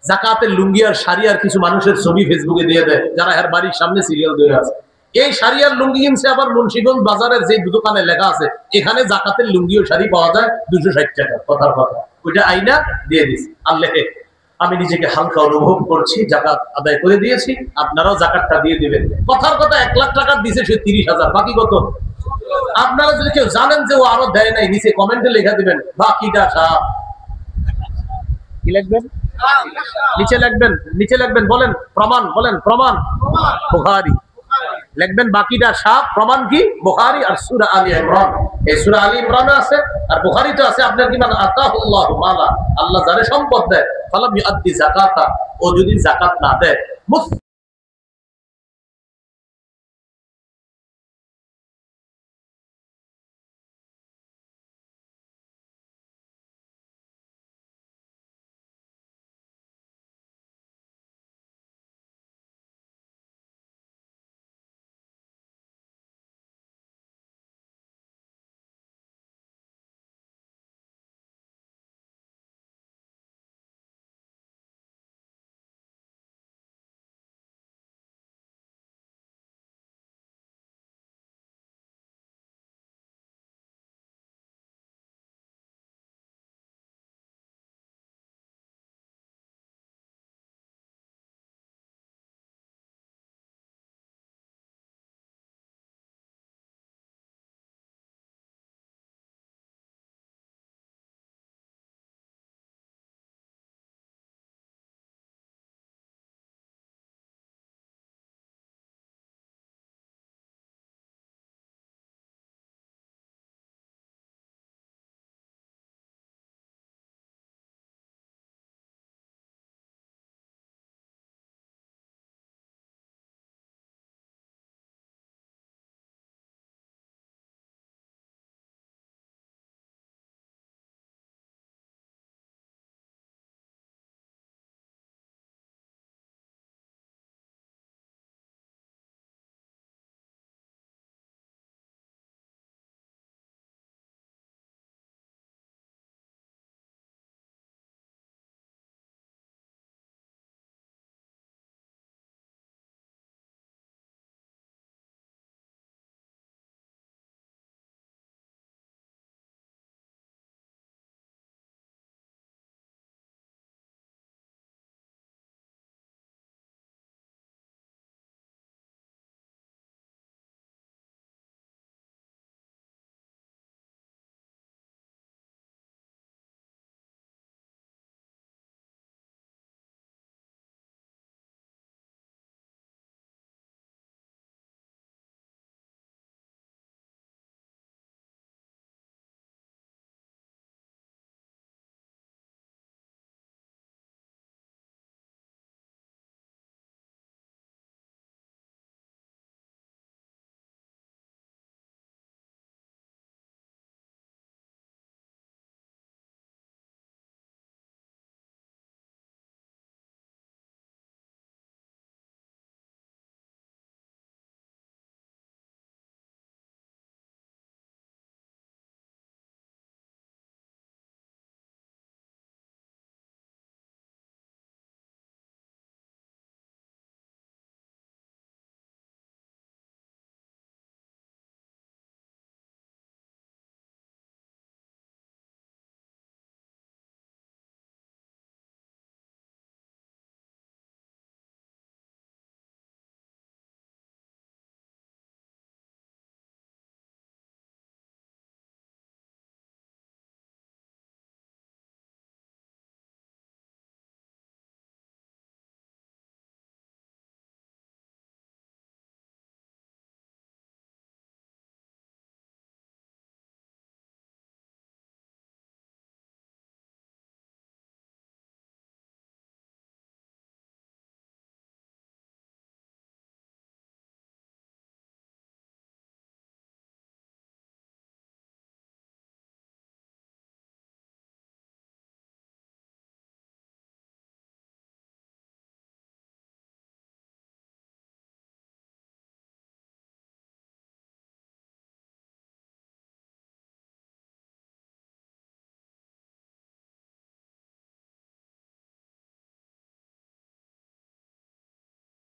যাকাতের লুঙ্গি আর শাড়ি আর কিছু মানুষের ছবি ফেসবুকে দিয়ে দেয়, যারা এর বাড়ির সামনে সিরিয়াল ধরে আছে। এই শাড়ি আর লুঙ্গি কিনছে আবার মুন্সিগঞ্জ বাজারের যে দোকানে লেখা আছে এখানে যাকাতের লুঙ্গি ও শাড়ি পাওয়া যায় 260 টাকা, কথার কথা। ওইটা আইনা দিয়ে দিছি, আর লেখে আমি নিজেকে হালকা অনুভব করছি, যাকাত আদায় করে দিয়েছি, আপনারাও যাকাতটা দিয়ে দিবেন। কথার কথা 1 লাখ টাকা দিছে সে 30,000, বাকি কত? আপনারা যদি কেউ জানেন যে ও আরো দেয় নাই, নিচে কমেন্টে লেখা দিবেন বাকিটা সাপ। কি লিখবেন? নিচে লিখবেন, নিচে লিখবেন, বলেন প্রমাণ, বলেন প্রমাণ বুখারী লিখবেন, বাকিটা সাপ। প্রমাণ কি? বুখারী আর সূরা আলী ইমরান। এই সূরা আলী ইমরানে আছে আর বুখারীতে আছে। আপনার কি মানে আতাহুল্লাহু মালা, আল্লাহ যারে সম্পদ দেয়, ফালাম ইউআদ্দি যাকাতা, ও যদি যাকাত না দেয়,